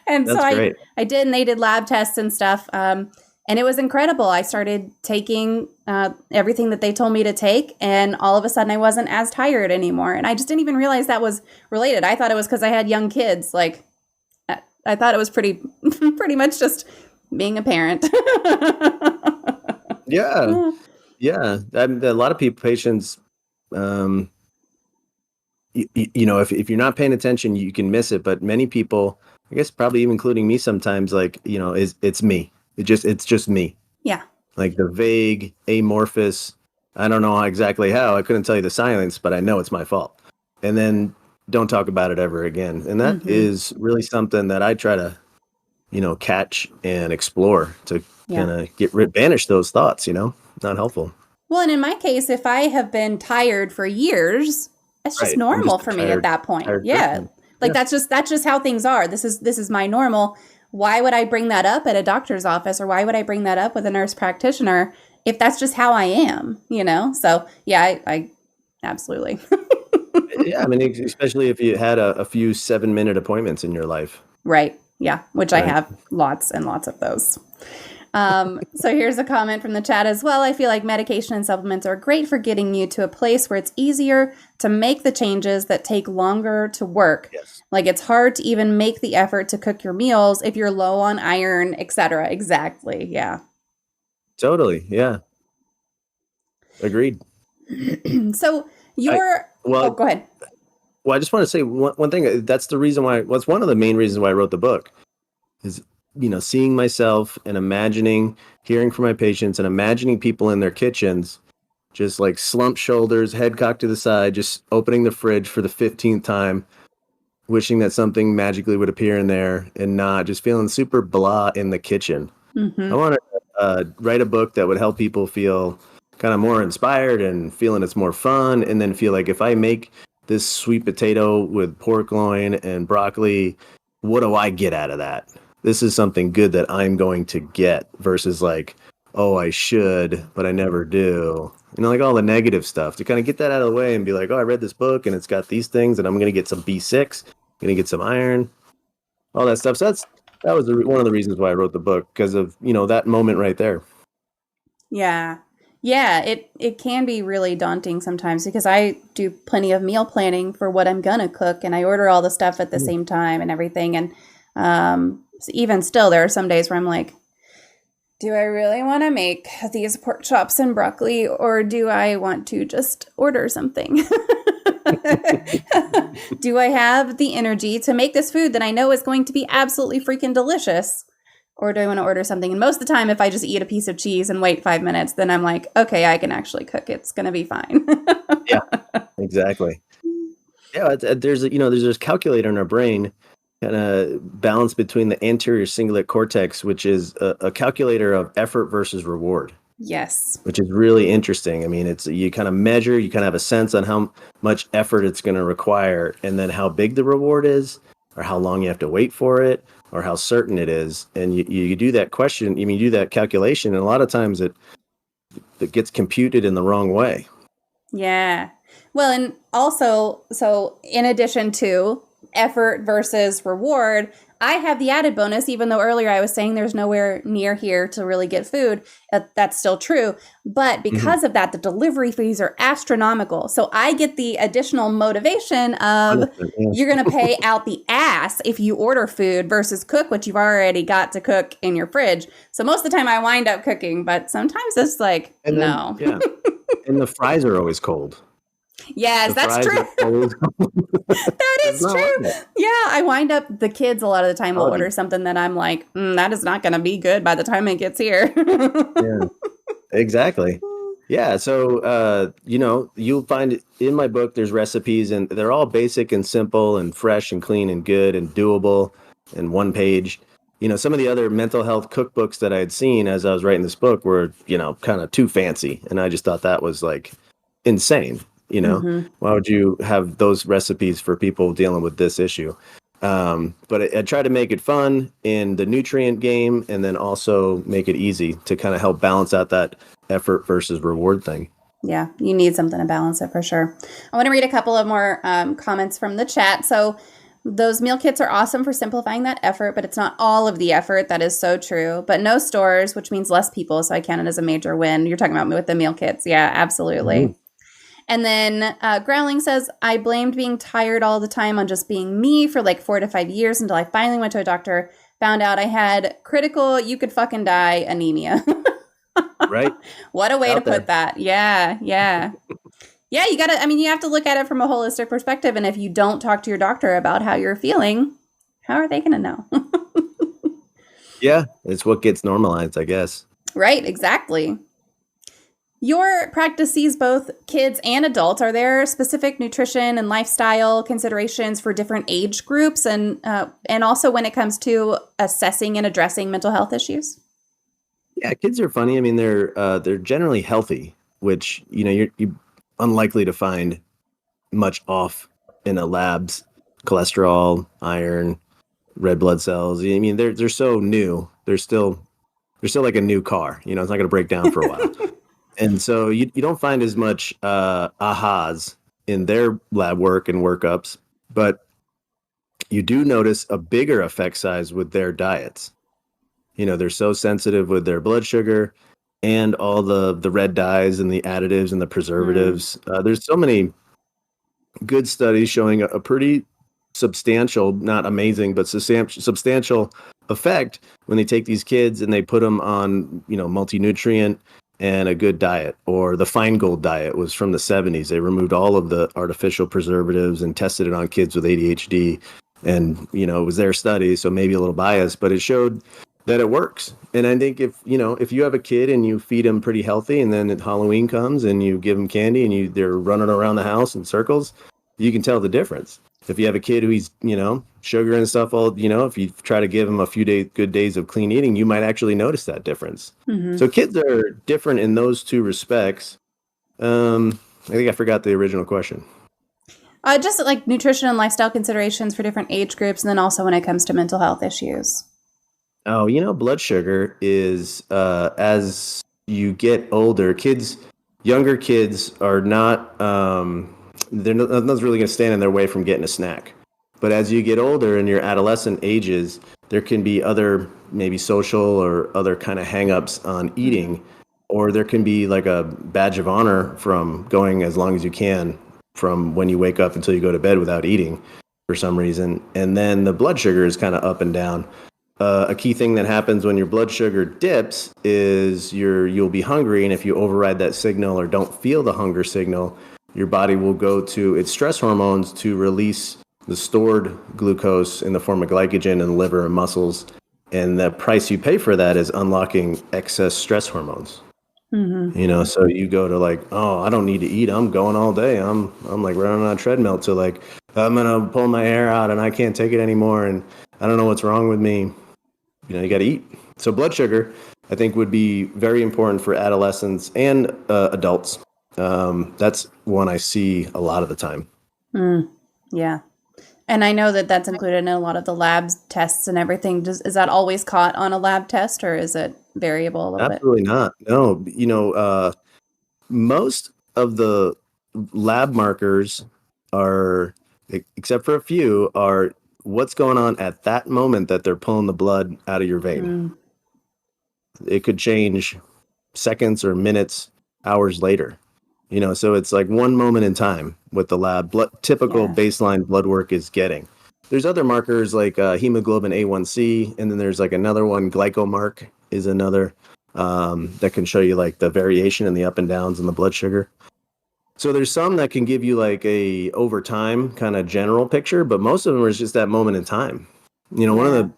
And that's so I did, and they did lab tests and stuff. And it was incredible. I started taking everything that they told me to take, and all of a sudden I wasn't as tired anymore. And I just didn't even realize that was related. I thought it was because I had young kids. Like, I thought it was pretty much just being a parent. Yeah. A lot of patients, if you're not paying attention, you can miss it. But many people, I guess probably even including me sometimes, like, it's me. It's just me. Yeah. Like the vague, amorphous, I don't know exactly how. I couldn't tell you the science, but I know it's my fault. And then don't talk about it ever again. And that is really something that I try to, catch and explore to kind of banish those thoughts, not helpful. Well, and in my case, if I have been tired for years, it's just normal for me at that point. That's just how things are. This is my normal. why would I bring that up at a doctor's office, or why would I bring that up with a nurse practitioner if that's just how I am, you know? So yeah, I absolutely. Yeah, I mean, especially if you had a few 7-minute appointments in your life. Right. Yeah. Which I Right. have lots and lots of those. So here's a comment from the chat as well. I feel like medication and supplements are great for getting you to a place where it's easier to make the changes that take longer to work. Yes. Like it's hard to even make the effort to cook your meals if you're low on iron, etc. Exactly. Yeah. Totally. Yeah. Agreed. So you're, well, go ahead. Well, I just want to say one thing. That's the reason why. Well, it's one of the main reasons why I wrote the book. Is seeing myself and imagining, hearing from my patients, and imagining people in their kitchens, just like slumped shoulders, head cocked to the side, just opening the fridge for the 15th time, wishing that something magically would appear in there, and not just feeling super blah in the kitchen. Mm-hmm. I want to write a book that would help people feel kind of more inspired and feeling it's more fun, and then feel like if I make this sweet potato with pork loin and broccoli, what do I get out of that? This is something good that I'm going to get versus like, oh, I should, but I never do. Like all the negative stuff, to kind of get that out of the way and be like, oh, I read this book and it's got these things and I'm going to get some B6, I'm going to get some iron, all that stuff. So that was one of the reasons why I wrote the book, because of, that moment right there. Yeah. Yeah, it can be really daunting sometimes because I do plenty of meal planning for what I'm going to cook, and I order all the stuff at the same time and everything. And so even still, there are some days where I'm like, do I really want to make these pork chops and broccoli, or do I want to just order something? Do I have the energy to make this food that I know is going to be absolutely freaking delicious? Or do I want to order something? And most of the time, if I just eat a piece of cheese and wait 5 minutes, then I'm like, okay, I can actually cook. It's going to be fine. Yeah, exactly. Yeah, there's this calculator in our brain, kind of balance between the anterior cingulate cortex, which is a calculator of effort versus reward. Yes. Which is really interesting. I mean, you kind of measure, you kind of have a sense on how much effort it's going to require, and then how big the reward is, or how long you have to wait for it, or how certain it is. And you do that question, you do that calculation, and a lot of times it gets computed in the wrong way. Yeah. Well, and also, so in addition to effort versus reward, I have the added bonus, even though earlier I was saying there's nowhere near here to really get food. That's still true. But because of that, the delivery fees are astronomical. So I get the additional motivation of you're going to pay out the ass if you order food versus cook what you've already got to cook in your fridge. So most of the time I wind up cooking, but sometimes it's like, no. Yeah. And the fries are always cold. Yes, that's true. That is true. Yeah, I wind up, the kids a lot of the time will order something that I'm like, that is not going to be good by the time it gets here. Yeah, exactly. Yeah, so, you'll find in my book, there's recipes, and they're all basic and simple and fresh and clean and good and doable and one page. Some of the other mental health cookbooks that I had seen as I was writing this book were, kind of too fancy. And I just thought that was like insane. Why would you have those recipes for people dealing with this issue? But I try to make it fun in the nutrient game, and then also make it easy to kind of help balance out that effort versus reward thing. Yeah, you need something to balance it for sure. I want to read a couple of more comments from the chat. So those meal kits are awesome for simplifying that effort, but it's not all of the effort. That is so true. But no stores, which means less people. So I count it as a major win. You're talking about with the meal kits. Yeah, absolutely. Mm-hmm. And then Growling says, I blamed being tired all the time on just being me for like 4 to 5 years until I finally went to a doctor, found out I had critical, you could fucking die anemia. Right. What a way to put that. Yeah. Yeah. Yeah. You have to look at it from a holistic perspective. And if you don't talk to your doctor about how you're feeling, how are they going to know? Yeah. It's what gets normalized, I guess. Right. Exactly. Your practice sees both kids and adults. Are there specific nutrition and lifestyle considerations for different age groups, and also when it comes to assessing and addressing mental health issues? Yeah, kids are funny. They're generally healthy, which you're unlikely to find much off in a lab's cholesterol, iron, red blood cells. I mean, they're so new. They're still like a new car. It's not going to break down for a while. And so you don't find as much ahas in their lab work and workups, but you do notice a bigger effect size with their diets. They're so sensitive with their blood sugar and all the red dyes and the additives and the preservatives. There's so many good studies showing a pretty substantial, not amazing, but substantial effect when they take these kids and they put them on, multi-nutrient and a good diet. Or the Feingold diet was from the 70s. They removed all of the artificial preservatives and tested it on kids with ADHD. And, it was their study, so maybe a little biased, but it showed that it works. And I think if you have a kid and you feed them pretty healthy, and then Halloween comes and you give them candy and they're running around the house in circles, you can tell the difference. If you have a kid who eats, sugar and stuff, if you try to give them a few good days of clean eating, you might actually notice that difference. So kids are different in those two respects. I think I forgot the original question. Just like nutrition and lifestyle considerations for different age groups, and then also when it comes to mental health issues. Oh, blood sugar is, as you get older, younger kids are not, nothing's really going to stand in their way from getting a snack. But as you get older in your adolescent ages, there can be other maybe social or other kind of hangups on eating, or there can be like a badge of honor from going as long as you can from when you wake up until you go to bed without eating for some reason. And then the blood sugar is kind of up and down. A key thing that happens when your blood sugar dips is you'll be hungry, and if you override that signal or don't feel the hunger signal, your body will go to its stress hormones to release the stored glucose in the form of glycogen in the liver and muscles. And the price you pay for that is unlocking excess stress hormones. So you go to like, oh, I don't need to eat. I'm going all day. I'm like running on a treadmill to like, I'm going to pull my hair out and I can't take it anymore. And I don't know what's wrong with me. You got to eat. So blood sugar, I think, would be very important for adolescents and adults. That's one I see a lot of the time. Yeah. And I know that that's included in a lot of the lab tests and everything. Is that always caught on a lab test, or is it variable a little bit? Absolutely not. No, most of the lab markers are, except for a few, are what's going on at that moment that they're pulling the blood out of your vein. It could change seconds or minutes, hours later. So it's like one moment in time what the lab typical baseline blood work is getting. There's other markers like hemoglobin A1C, and then there's like another one, glycomark is another that can show you like the variation in the up and downs in the blood sugar. So there's some that can give you like a over time kind of general picture, but most of them is just that moment in time. One of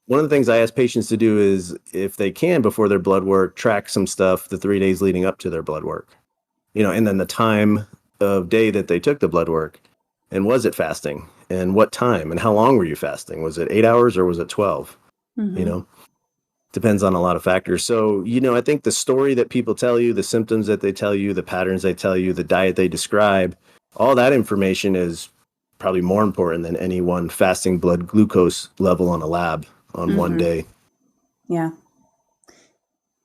the things I ask patients to do is, if they can, before their blood work, track some stuff the 3 days leading up to their blood work. And then the time of day that they took the blood work, and was it fasting, and what time, and how long were you fasting? Was it 8 hours or was it 12? Depends on a lot of factors. So, I think the story that people tell you, the symptoms that they tell you, the patterns they tell you, the diet they describe, all that information is probably more important than any one fasting blood glucose level on a lab on one day. Yeah.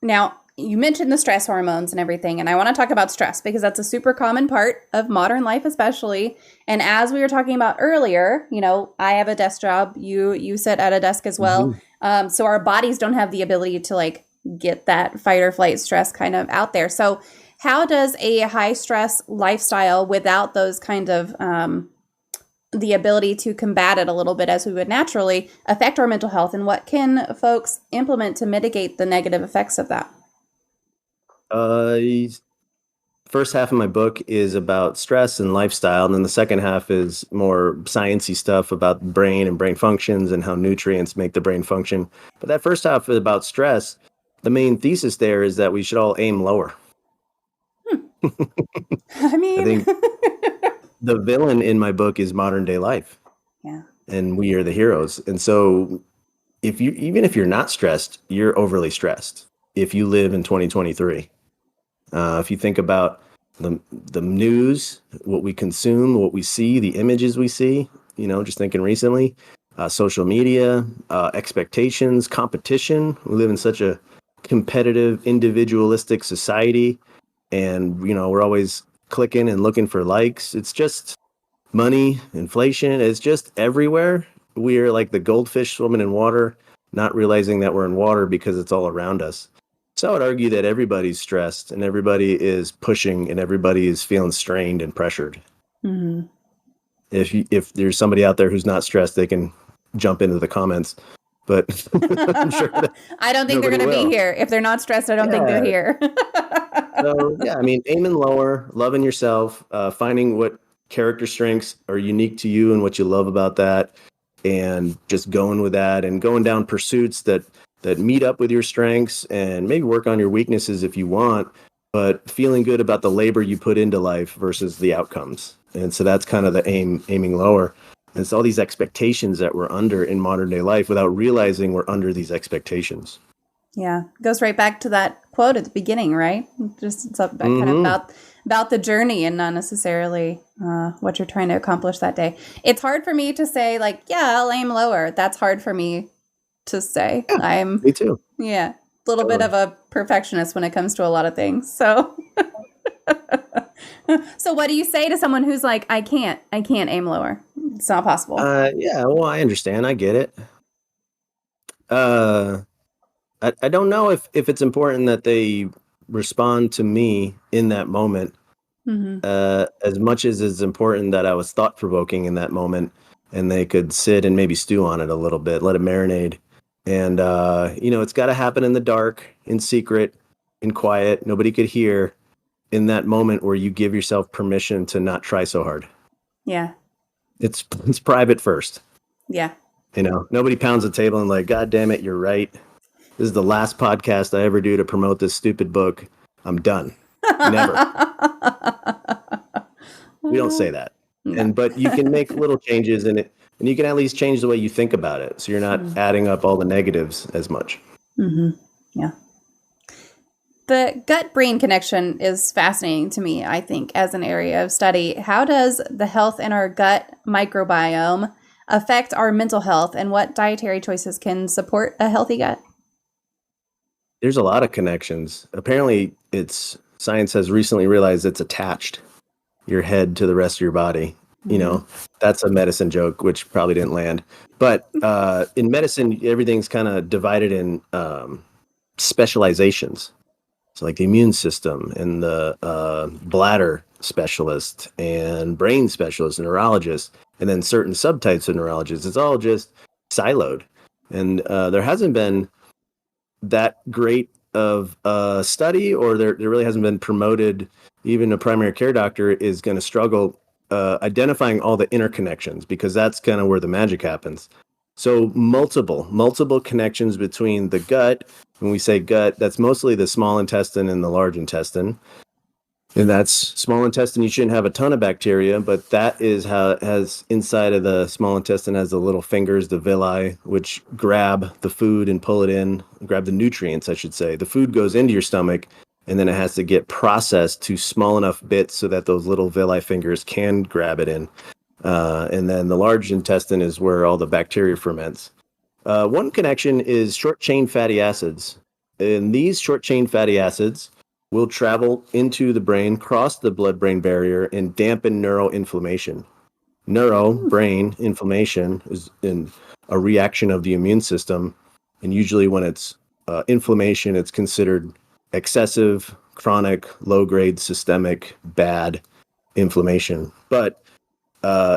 Now, you mentioned the stress hormones and everything, and I want to talk about stress because that's a super common part of modern life, especially. And as we were talking about earlier, I have a desk job. You sit at a desk as well. So our bodies don't have the ability to like get that fight or flight stress kind of out there. So how does a high stress lifestyle without those kind of the ability to combat it a little bit as we would naturally affect our mental health, and what can folks implement to mitigate the negative effects of that? First half of my book is about stress and lifestyle, and then the second half is more sciencey stuff about the brain and brain functions and how nutrients make the brain function. But that first half is about stress. The main thesis there is that we should all aim lower. I mean, I think the villain in my book is modern day life. Yeah. And we are the heroes. And so even if you're not stressed, you're overly stressed if you live in 2023. If you think about the news, what we consume, what we see, the images we see, just thinking recently, social media, expectations, competition. We live in such a competitive, individualistic society, and we're always clicking and looking for likes. It's just money, inflation. It's just everywhere. We're like the goldfish swimming in water, not realizing that we're in water because it's all around us. So I would argue that everybody's stressed and everybody is pushing and everybody is feeling strained and pressured. Mm-hmm. If there's somebody out there who's not stressed, they can jump into the comments. But I'm sure I don't think they're going to be here. If they're not stressed, I don't think they're here. So yeah, I mean, aiming lower, loving yourself, finding what character strengths are unique to you and what you love about that, and just going with that and going down pursuits that meet up with your strengths, and maybe work on your weaknesses if you want, but feeling good about the labor you put into life versus the outcomes. And so that's kind of the aiming lower. And it's all these expectations that we're under in modern day life without realizing we're under these expectations. Yeah, goes right back to that quote at the beginning, right? It's kind of about the journey and not necessarily what you're trying to accomplish that day. It's hard for me to say, like, yeah, I'll aim lower. That's hard for me to say. Yeah, me too. Yeah, a little bit of a perfectionist when it comes to a lot of things. So, so what do you say to someone who's like, I can't aim lower. It's not possible. Yeah, well, I understand. I get it. I don't know if it's important that they respond to me in that moment, as much as it's important that I was thought-provoking in that moment, and they could sit and maybe stew on it a little bit, let it marinate. And, it's got to happen in the dark, in secret, in quiet. Nobody could hear, in that moment where you give yourself permission to not try so hard. Yeah. It's private first. Yeah. Nobody pounds the table and like, God damn it, you're right. This is the last podcast I ever do to promote this stupid book. I'm done. Never. We don't say that. No. But you can make little changes in it, and you can at least change the way you think about it, so you're not adding up all the negatives as much. Mm-hmm. Yeah. The gut-brain connection is fascinating to me, I think, as an area of study. How does the health in our gut microbiome affect our mental health, and what dietary choices can support a healthy gut? There's a lot of connections. Apparently, science has recently realized it's attached, your head to the rest of your body. That's a medicine joke, which probably didn't land. But in medicine, everything's kind of divided in specializations. So like the immune system and the bladder specialist and brain specialist and neurologist, and then certain subtypes of neurologists. It's all just siloed. And there hasn't been that great of a study, or there really hasn't been promoted. Even a primary care doctor is going to struggle identifying all the interconnections, because that's kind of where the magic happens. So multiple connections between the gut. When we say gut, that's mostly the small intestine and the large intestine. And that's small intestine. You shouldn't have a ton of bacteria, but that is how it has inside of the small intestine has the little fingers, the villi, which grab the food and pull it in, grab the nutrients, I should say. The food goes into your stomach, and then it has to get processed to small enough bits so that those little villi fingers can grab it in. And then the large intestine is where all the bacteria ferments. One connection is short-chain fatty acids. And these short-chain fatty acids will travel into the brain, cross the blood-brain barrier, and dampen neuroinflammation. Brain inflammation is in a reaction of the immune system. And usually when it's inflammation, it's considered excessive, chronic, low-grade, systemic, bad inflammation. But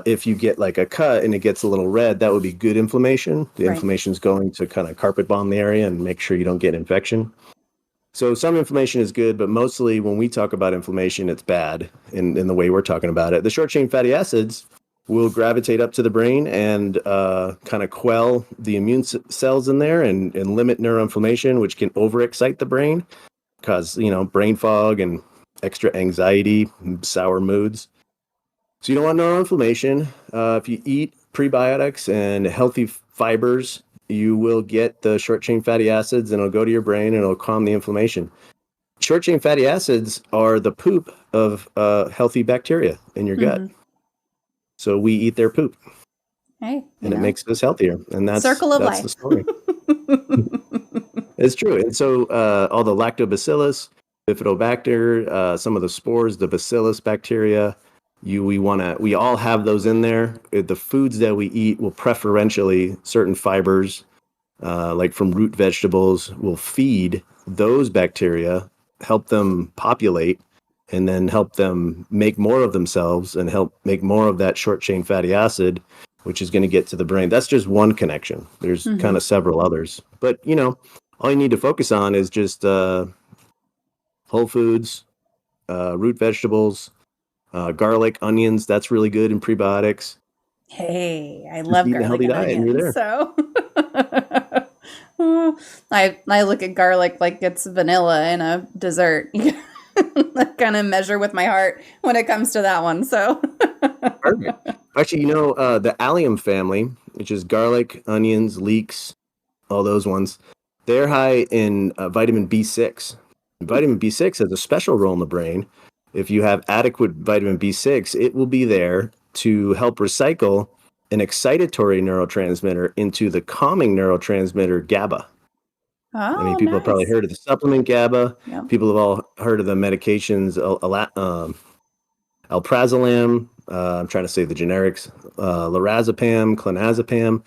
if you get like a cut and it gets a little red, that would be good inflammation. The inflammation is going to kind of carpet bomb the area and make sure you don't get infection. So some inflammation is good, but mostly when we talk about inflammation, it's bad in the way we're talking about it. The short-chain fatty acids will gravitate up to the brain and kind of quell the immune cells in there and limit neuroinflammation, which can overexcite the brain, cause brain fog and extra anxiety, sour moods. So you don't want neuroinflammation. If you eat prebiotics and healthy fibers, you will get the short-chain fatty acids, and it'll go to your brain and it'll calm the inflammation. Short-chain fatty acids are the poop of healthy bacteria in your gut. So we eat their poop. Hey, and it makes us healthier. And that's circle of the life. story. It's true. And so all the lactobacillus, bifidobacter, some of the spores, the bacillus bacteria, we all have those in there. The foods that we eat will preferentially certain fibers, like from root vegetables, will feed those bacteria, help them populate, and then help them make more of themselves and help make more of that short chain fatty acid, which is going to get to the brain. That's just one connection. There's kind of several others. But, all you need to focus on is just whole foods, root vegetables, garlic, onions. That's really good in prebiotics. Hey, I Just love eating a garlic healthy and diet and you're onions. there. So I look at garlic like it's vanilla in a dessert. I kind of measure with my heart when it comes to that one. So Perfect. Actually, the allium family, which is garlic, onions, leeks, all those ones, they're high in vitamin B6. Vitamin B6 has a special role in the brain. If you have adequate vitamin B6, it will be there to help recycle an excitatory neurotransmitter into the calming neurotransmitter GABA. I mean, people have probably heard of the supplement GABA. Yep. People have all heard of the medications, alprazolam. I'm trying to say the generics, lorazepam, clonazepam.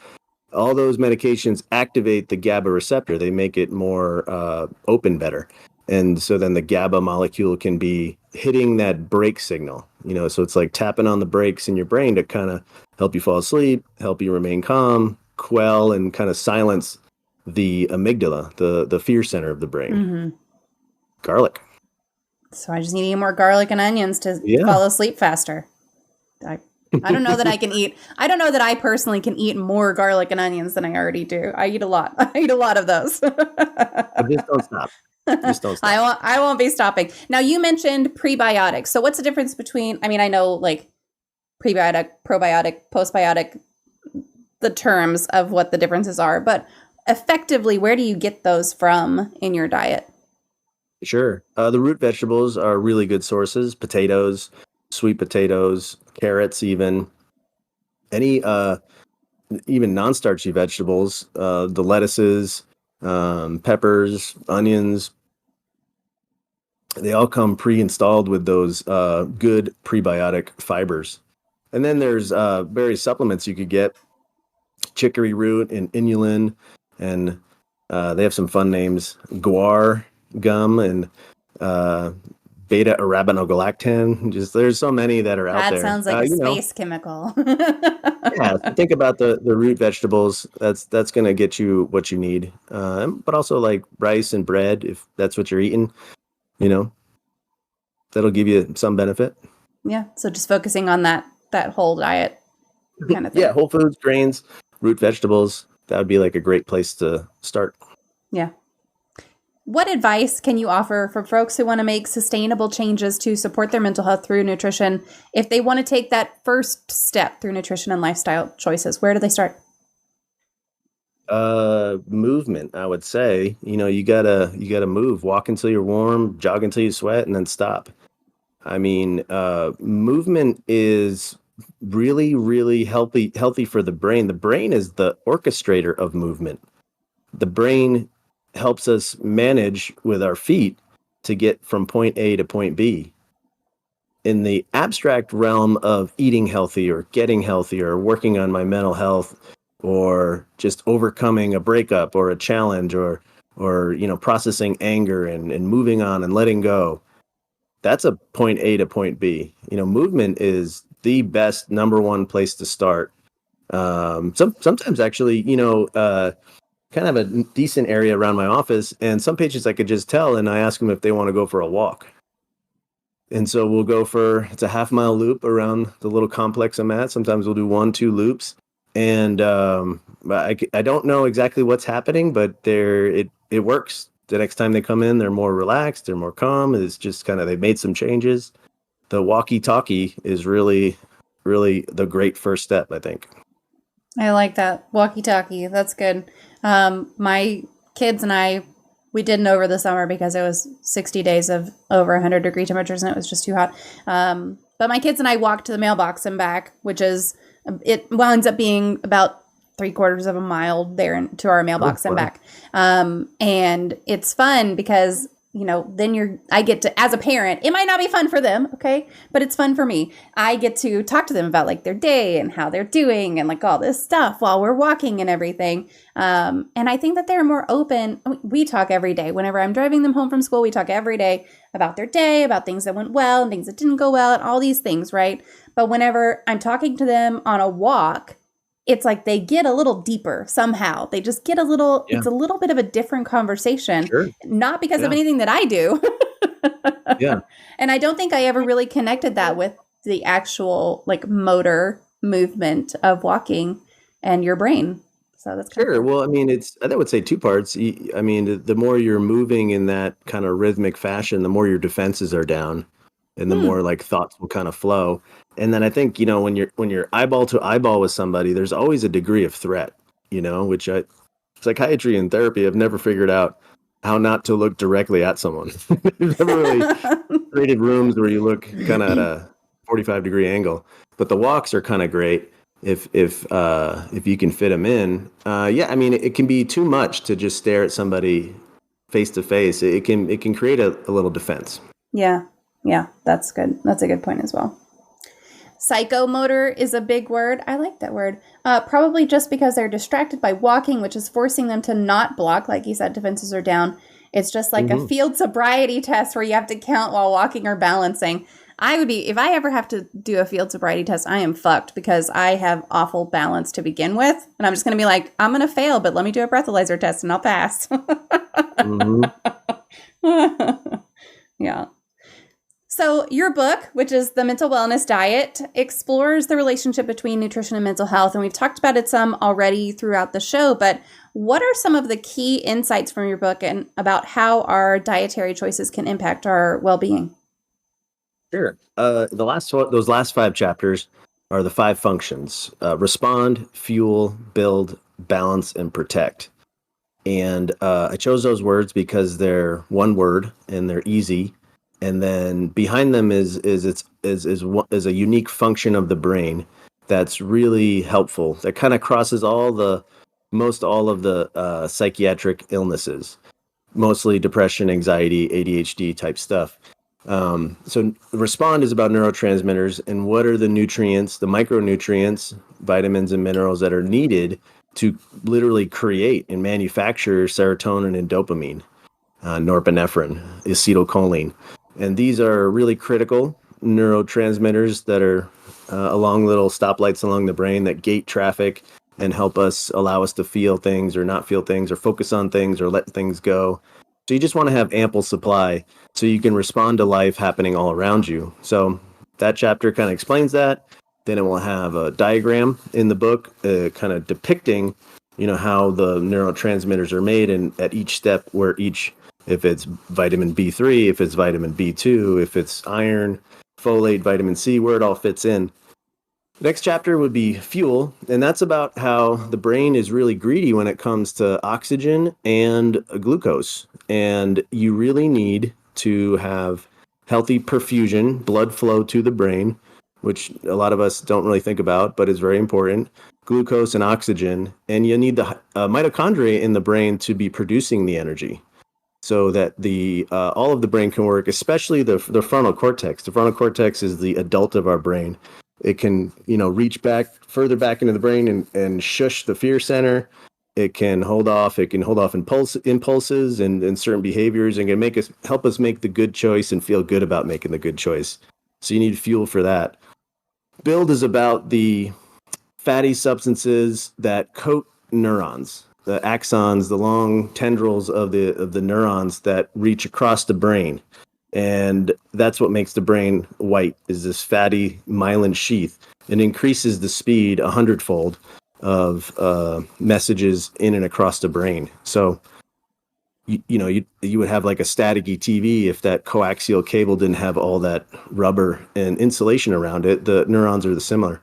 All those medications activate the GABA receptor. They make it more open better. And so then the GABA molecule can be hitting that brake signal, so it's like tapping on the brakes in your brain to kind of help you fall asleep, help you remain calm, quell, and kind of silence the amygdala, the fear center of the brain. Garlic. So I just need to eat more garlic and onions to fall asleep faster. I don't know that I can eat. I don't know that I personally can eat more garlic and onions than I already do. I eat a lot. I eat a lot of those. Just don't stop. Just don't stop. I won't be stopping. Now you mentioned prebiotics. So what's the difference between? I mean, I know like prebiotic, probiotic, postbiotic, the terms of what the differences are, but effectively, where do you get those from in your diet? Sure. The root vegetables are really good sources. Potatoes, sweet potatoes, carrots, even any even non-starchy vegetables, the lettuces, peppers, onions, they all come pre-installed with those good prebiotic fibers. And then there's various supplements you could get, chicory root and inulin, and they have some fun names, guar gum and beta arabinogalactan. Just there's so many that are out there. That sounds like a space chemical. Yeah, think about the root vegetables. That's going to get you what you need. But also like rice and bread, if that's what you're eating, that'll give you some benefit. Yeah. So just focusing on that whole diet kind of thing. Yeah, whole foods, grains, root vegetables. That would be like a great place to start. Yeah. What advice can you offer for folks who want to make sustainable changes to support their mental health through nutrition? If they want to take that first step through nutrition and lifestyle choices, where do they start? Movement, I would say. You gotta move, walk until you're warm, jog until you sweat, and then stop. I mean, movement is really, really healthy for the brain. The brain is the orchestrator of movement. The brain helps us manage with our feet to get from point A to point B. In the abstract realm of eating healthy or getting healthy or working on my mental health or just overcoming a breakup or a challenge or processing anger and moving on and letting go, that's a point A to point B. Movement is the best number one place to start. Sometimes actually, kind of a decent area around my office, and some patients I could just tell, and I ask them if they want to go for a walk. And so we'll go it's a half-mile loop around the little complex I'm at. Sometimes we'll do 1-2 loops. And I don't know exactly what's happening, but it works. The next time they come in, they're more relaxed, they're more calm. It's just kind of, they've made some changes. The walkie-talkie is really, really the great first step, I think. I like that. Walkie-talkie. That's good. My kids and I, we didn't over the summer because it was 60 days of over 100-degree temperatures and it was just too hot. But my kids and I walked to the mailbox and back, which is It winds up being about 3/4 of a mile there to our mailbox and back. And it's fun because, then I get to, as a parent, it might not be fun for them, okay? But it's fun for me. I get to talk to them about like their day and how they're doing and like all this stuff while we're walking and everything. And I think that they're more open. We talk every day. Whenever I'm driving them home from school, we talk every day about their day, about things that went well and things that didn't go well and all these things, right? But whenever I'm talking to them on a walk, it's like they get a little deeper somehow. They just get a little, it's a little bit of a different conversation, not because of anything that I do. And I don't think I ever really connected that with the actual like motor movement of walking and your brain. So that's kind of cool. Well, I mean, I would say two parts. I mean, the more you're moving in that kind of rhythmic fashion, the more your defenses are down and the more like thoughts will kind of flow. And then I think, when you're eyeball to eyeball with somebody, there's always a degree of threat, which psychiatry and therapy have never figured out how not to look directly at someone. They've never really created rooms where you look kind of at a 45-degree angle. But the walks are kind of great if you can fit them in. I mean, it can be too much to just stare at somebody face to face. It can create a little defense. Yeah, that's good. That's a good point as well. Psychomotor is a big word. I like that word. Probably just because they're distracted by walking, which is forcing them to not block. Like you said, defenses are down. It's just like a field sobriety test where you have to count while walking or balancing. If I ever have to do a field sobriety test, I am fucked because I have awful balance to begin with. And I'm just going to be like, I'm going to fail, but let me do a breathalyzer test and I'll pass. Yeah. So your book, which is The Mental Wellness Diet, explores the relationship between nutrition and mental health. And we've talked about it some already throughout the show, but what are some of the key insights from your book and about how our dietary choices can impact our well-being? Sure. Those last 5 chapters are the 5 functions: respond, fuel, build, balance, and protect. And I chose those words because they're one word and they're easy. And then behind them is a unique function of the brain that's really helpful. That kind of crosses all of the psychiatric illnesses, mostly depression, anxiety, ADHD type stuff. So respond is about neurotransmitters and what are the nutrients, the micronutrients, vitamins and minerals that are needed to literally create and manufacture serotonin and dopamine, norepinephrine, acetylcholine. And these are really critical neurotransmitters that are along little stoplights along the brain that gate traffic and allow us to feel things or not feel things or focus on things or let things go. So you just want to have ample supply so you can respond to life happening all around you. So that chapter kind of explains that. Then it will have a diagram in the book kind of depicting, how the neurotransmitters are made and at each step if it's vitamin B3, if it's vitamin B2, if it's iron, folate, vitamin C, where it all fits in. The next chapter would be fuel, and that's about how the brain is really greedy when it comes to oxygen and glucose. And you really need to have healthy perfusion, blood flow to the brain, which a lot of us don't really think about, but is very important. Glucose and oxygen, and you need the mitochondria in the brain to be producing the energy, so that all of the brain can work, especially the frontal cortex. The frontal cortex is the adult of our brain. It can, reach further back into the brain and shush the fear center. It can hold off. It can hold off impulses and certain behaviors, and can help us make the good choice and feel good about making the good choice. So you need fuel for that. Build is about the fatty substances that coat neurons, the axons, the long tendrils of the neurons that reach across the brain. And that's what makes the brain white, is this fatty myelin sheath. It increases the speed 100-fold of messages in and across the brain. So, you would have like a staticky TV if that coaxial cable didn't have all that rubber and insulation around it. The neurons are similar.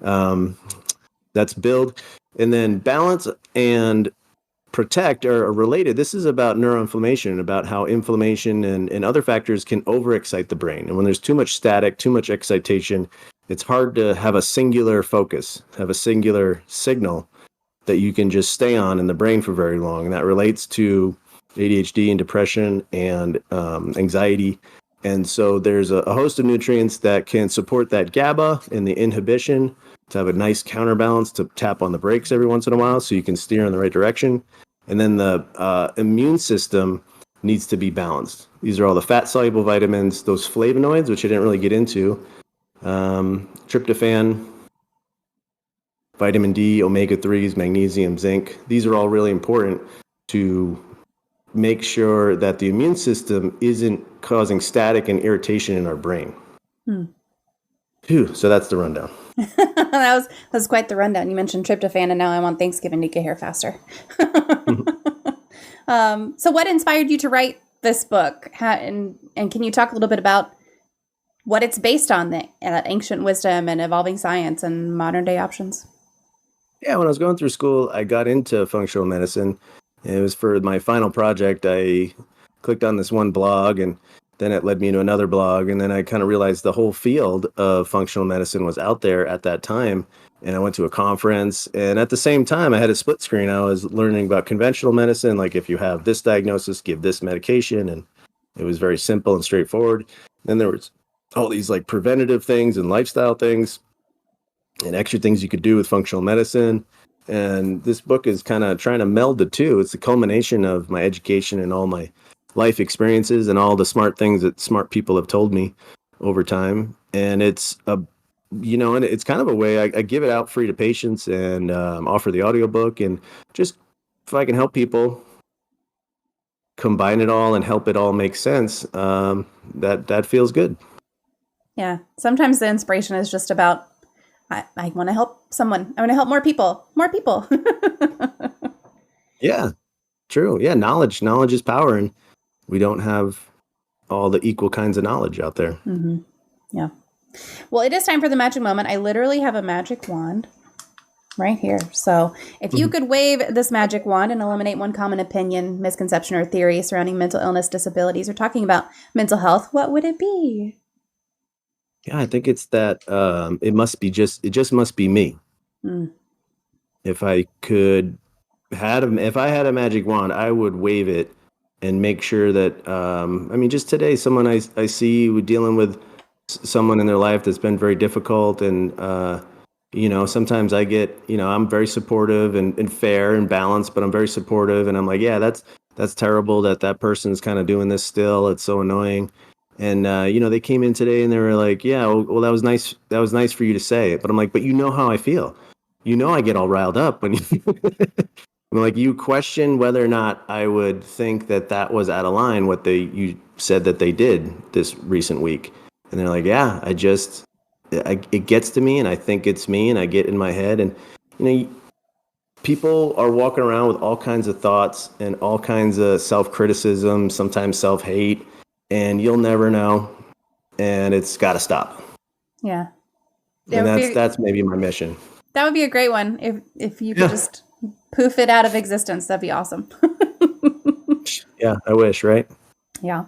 That's build. And then balance and protect are related. This is about neuroinflammation, about how inflammation and other factors can overexcite the brain. And when there's too much static, too much excitation, it's hard to have a singular focus, have a singular signal that you can just stay on in the brain for very long. And that relates to ADHD and depression and anxiety. And so there's a host of nutrients that can support that GABA and the inhibition to have a nice counterbalance, to tap on the brakes every once in a while so you can steer in the right direction. And then the immune system needs to be balanced. These are all the fat-soluble vitamins, those flavonoids, which I didn't really get into, tryptophan, vitamin D, omega-3s, magnesium, zinc. These are all really important to make sure that the immune system isn't causing static and irritation in our brain. Phew, so that's the rundown. that was quite the rundown. You mentioned tryptophan, and now I want Thanksgiving to get here faster. So what inspired you to write this book? And can you talk a little bit about what it's based on, that ancient wisdom and evolving science and modern day options? Yeah, when I was going through school, I got into functional medicine. It was for my final project. I clicked on this one blog, and then it led me to another blog. And then I kind of realized the whole field of functional medicine was out there at that time. And I went to a conference. And at the same time, I had a split screen. I was learning about conventional medicine, like if you have this diagnosis, give this medication. And it was very simple and straightforward. Then there was all these like preventative things and lifestyle things and extra things you could do with functional medicine. And this book is kind of trying to meld the two. It's the culmination of my education and all my life experiences and all the smart things that smart people have told me over time. And it's and it's kind of a way I give it out free to patients and offer the audiobook, and just if I can help people combine it all and help it all make sense, that feels good. Yeah. Sometimes the inspiration is just about, I want to help someone. I want to help more people. Yeah, true. Yeah. Knowledge is power. And we don't have all the equal kinds of knowledge out there. Mm-hmm. Yeah. Well, it is time for the magic moment. I literally have a magic wand right here. So if you could wave this magic wand and eliminate one common opinion, misconception, or theory surrounding mental illness, disabilities, or talking about mental health, what would it be? Yeah, I think it's that it just must be me. If I if I had a magic wand, I would wave it and make sure that, just today, someone I see dealing with someone in their life that's been very difficult. And, sometimes I get, I'm very supportive and fair and balanced, but I'm very supportive. And I'm like, yeah, that's terrible that person's kind of doing this still. It's so annoying. And, they came in today and they were like, yeah, well, that was nice. That was nice for you to say it. But I'm like, but you know how I feel. I get all riled up when you, I'm like, you question whether or not I would think that was out of line, what you said that they did this recent week. And they're like, yeah, it gets to me, and I think it's me, and I get in my head. And, people are walking around with all kinds of thoughts and all kinds of self-criticism, sometimes self-hate, and you'll never know. And it's got to stop. Yeah. And that's maybe my mission. That would be a great one. If you could just poof it out of existence, that'd be awesome. Yeah, I wish, right? Yeah.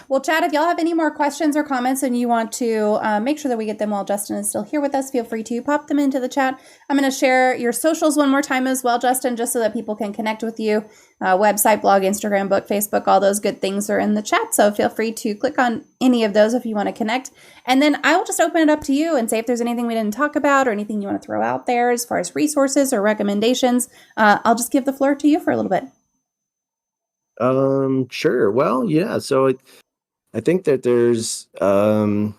Well, Chad, if y'all have any more questions or comments and you want to make sure that we get them while Justin is still here with us, feel free to pop them into the chat. I'm going to share your socials one more time as well, Justin, just so that people can connect with you. Website, blog, Instagram, book, Facebook, all those good things are in the chat. So feel free to click on any of those if you want to connect. And then I will just open it up to you and say if there's anything we didn't talk about or anything you want to throw out there as far as resources or recommendations. I'll just give the floor to you for a little bit. Sure. Well, yeah. So I think that there's, I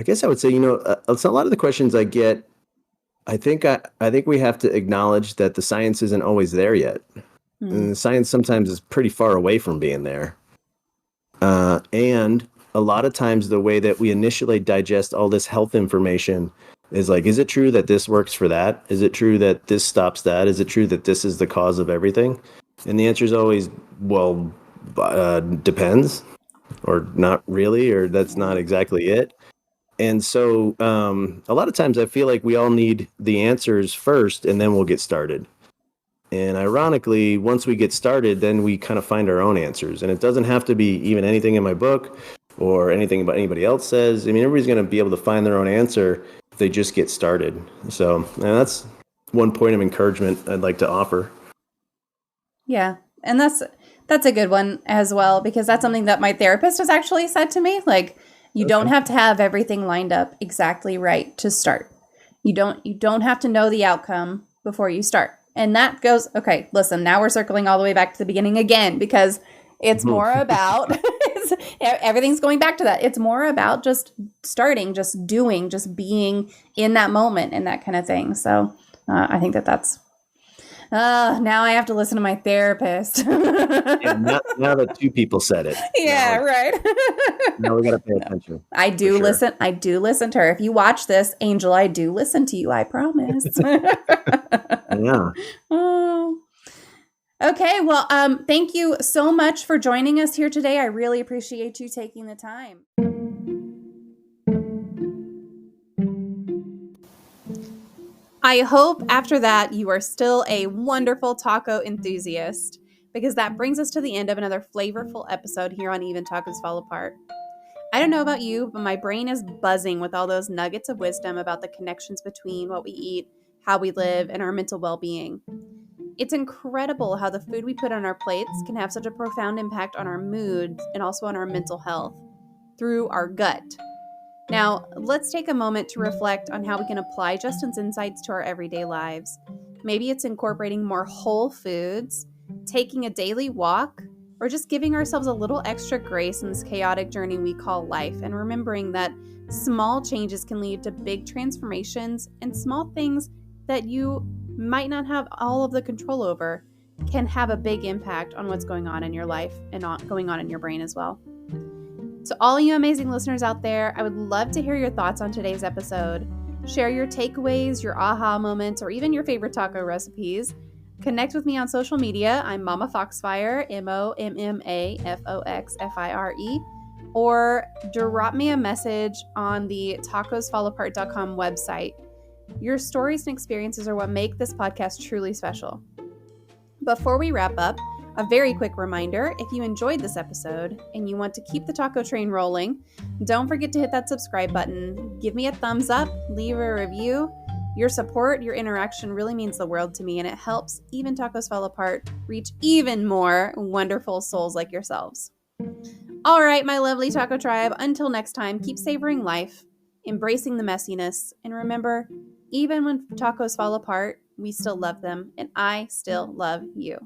guess I would say, it's a lot of the questions I get. I think we have to acknowledge that the science isn't always there yet. And the science sometimes is pretty far away from being there. And a lot of times the way that we initially digest all this health information is like, is it true that this works for that? Is it true that this stops that? Is it true that this is the cause of everything? And the answer is always, well, depends, or not really, or that's not exactly it. And so a lot of times I feel like we all need the answers first, and then we'll get started. And ironically, once we get started, then we kind of find our own answers. And it doesn't have to be even anything in my book or anything about anybody else says. I mean, everybody's going to be able to find their own answer if they just get started. So, and that's one point of encouragement I'd like to offer. Yeah. And that's a good one as well, because that's something that my therapist has actually said to me. Like, you don't have to have everything lined up exactly right to start. You don't have to know the outcome before you start. And that goes, okay, listen, now we're circling all the way back to the beginning again, because it's more about, everything's going back to that. It's more about just starting, just doing, just being in that moment and that kind of thing. So I think that's, now I have to listen to my therapist. Yeah, now that two people said it. Yeah, right. Now we got to pay attention. I do sure. listen. I do listen to her. If you watch this, Angel, I do listen to you. I promise. Yeah. Oh. Okay. Well, thank you so much for joining us here today. I really appreciate you taking the time. I hope after that you are still a wonderful taco enthusiast, because that brings us to the end of another flavorful episode here on Even Tacos Fall Apart. I don't know about you, but my brain is buzzing with all those nuggets of wisdom about the connections between what we eat, how we live, and our mental well-being. It's incredible how the food we put on our plates can have such a profound impact on our moods and also on our mental health through our gut. Now, let's take a moment to reflect on how we can apply Justin's insights to our everyday lives. Maybe it's incorporating more whole foods, taking a daily walk, or just giving ourselves a little extra grace in this chaotic journey we call life, and remembering that small changes can lead to big transformations, and small things that you might not have all of the control over can have a big impact on what's going on in your life and going on in your brain as well. To all you amazing listeners out there, I would love to hear your thoughts on today's episode. Share your takeaways, your aha moments, or even your favorite taco recipes. Connect with me on social media. I'm MommaFoxFire, MommaFoxFire, or drop me a message on the tacosfallapart.com website. Your stories and experiences are what make this podcast truly special. Before we wrap up, a very quick reminder, if you enjoyed this episode and you want to keep the taco train rolling, don't forget to hit that subscribe button. Give me a thumbs up, leave a review. Your support, your interaction really means the world to me, and it helps Even Tacos Fall Apart reach even more wonderful souls like yourselves. All right, my lovely taco tribe, until next time, keep savoring life, embracing the messiness, and remember, even when tacos fall apart, we still love them, and I still love you.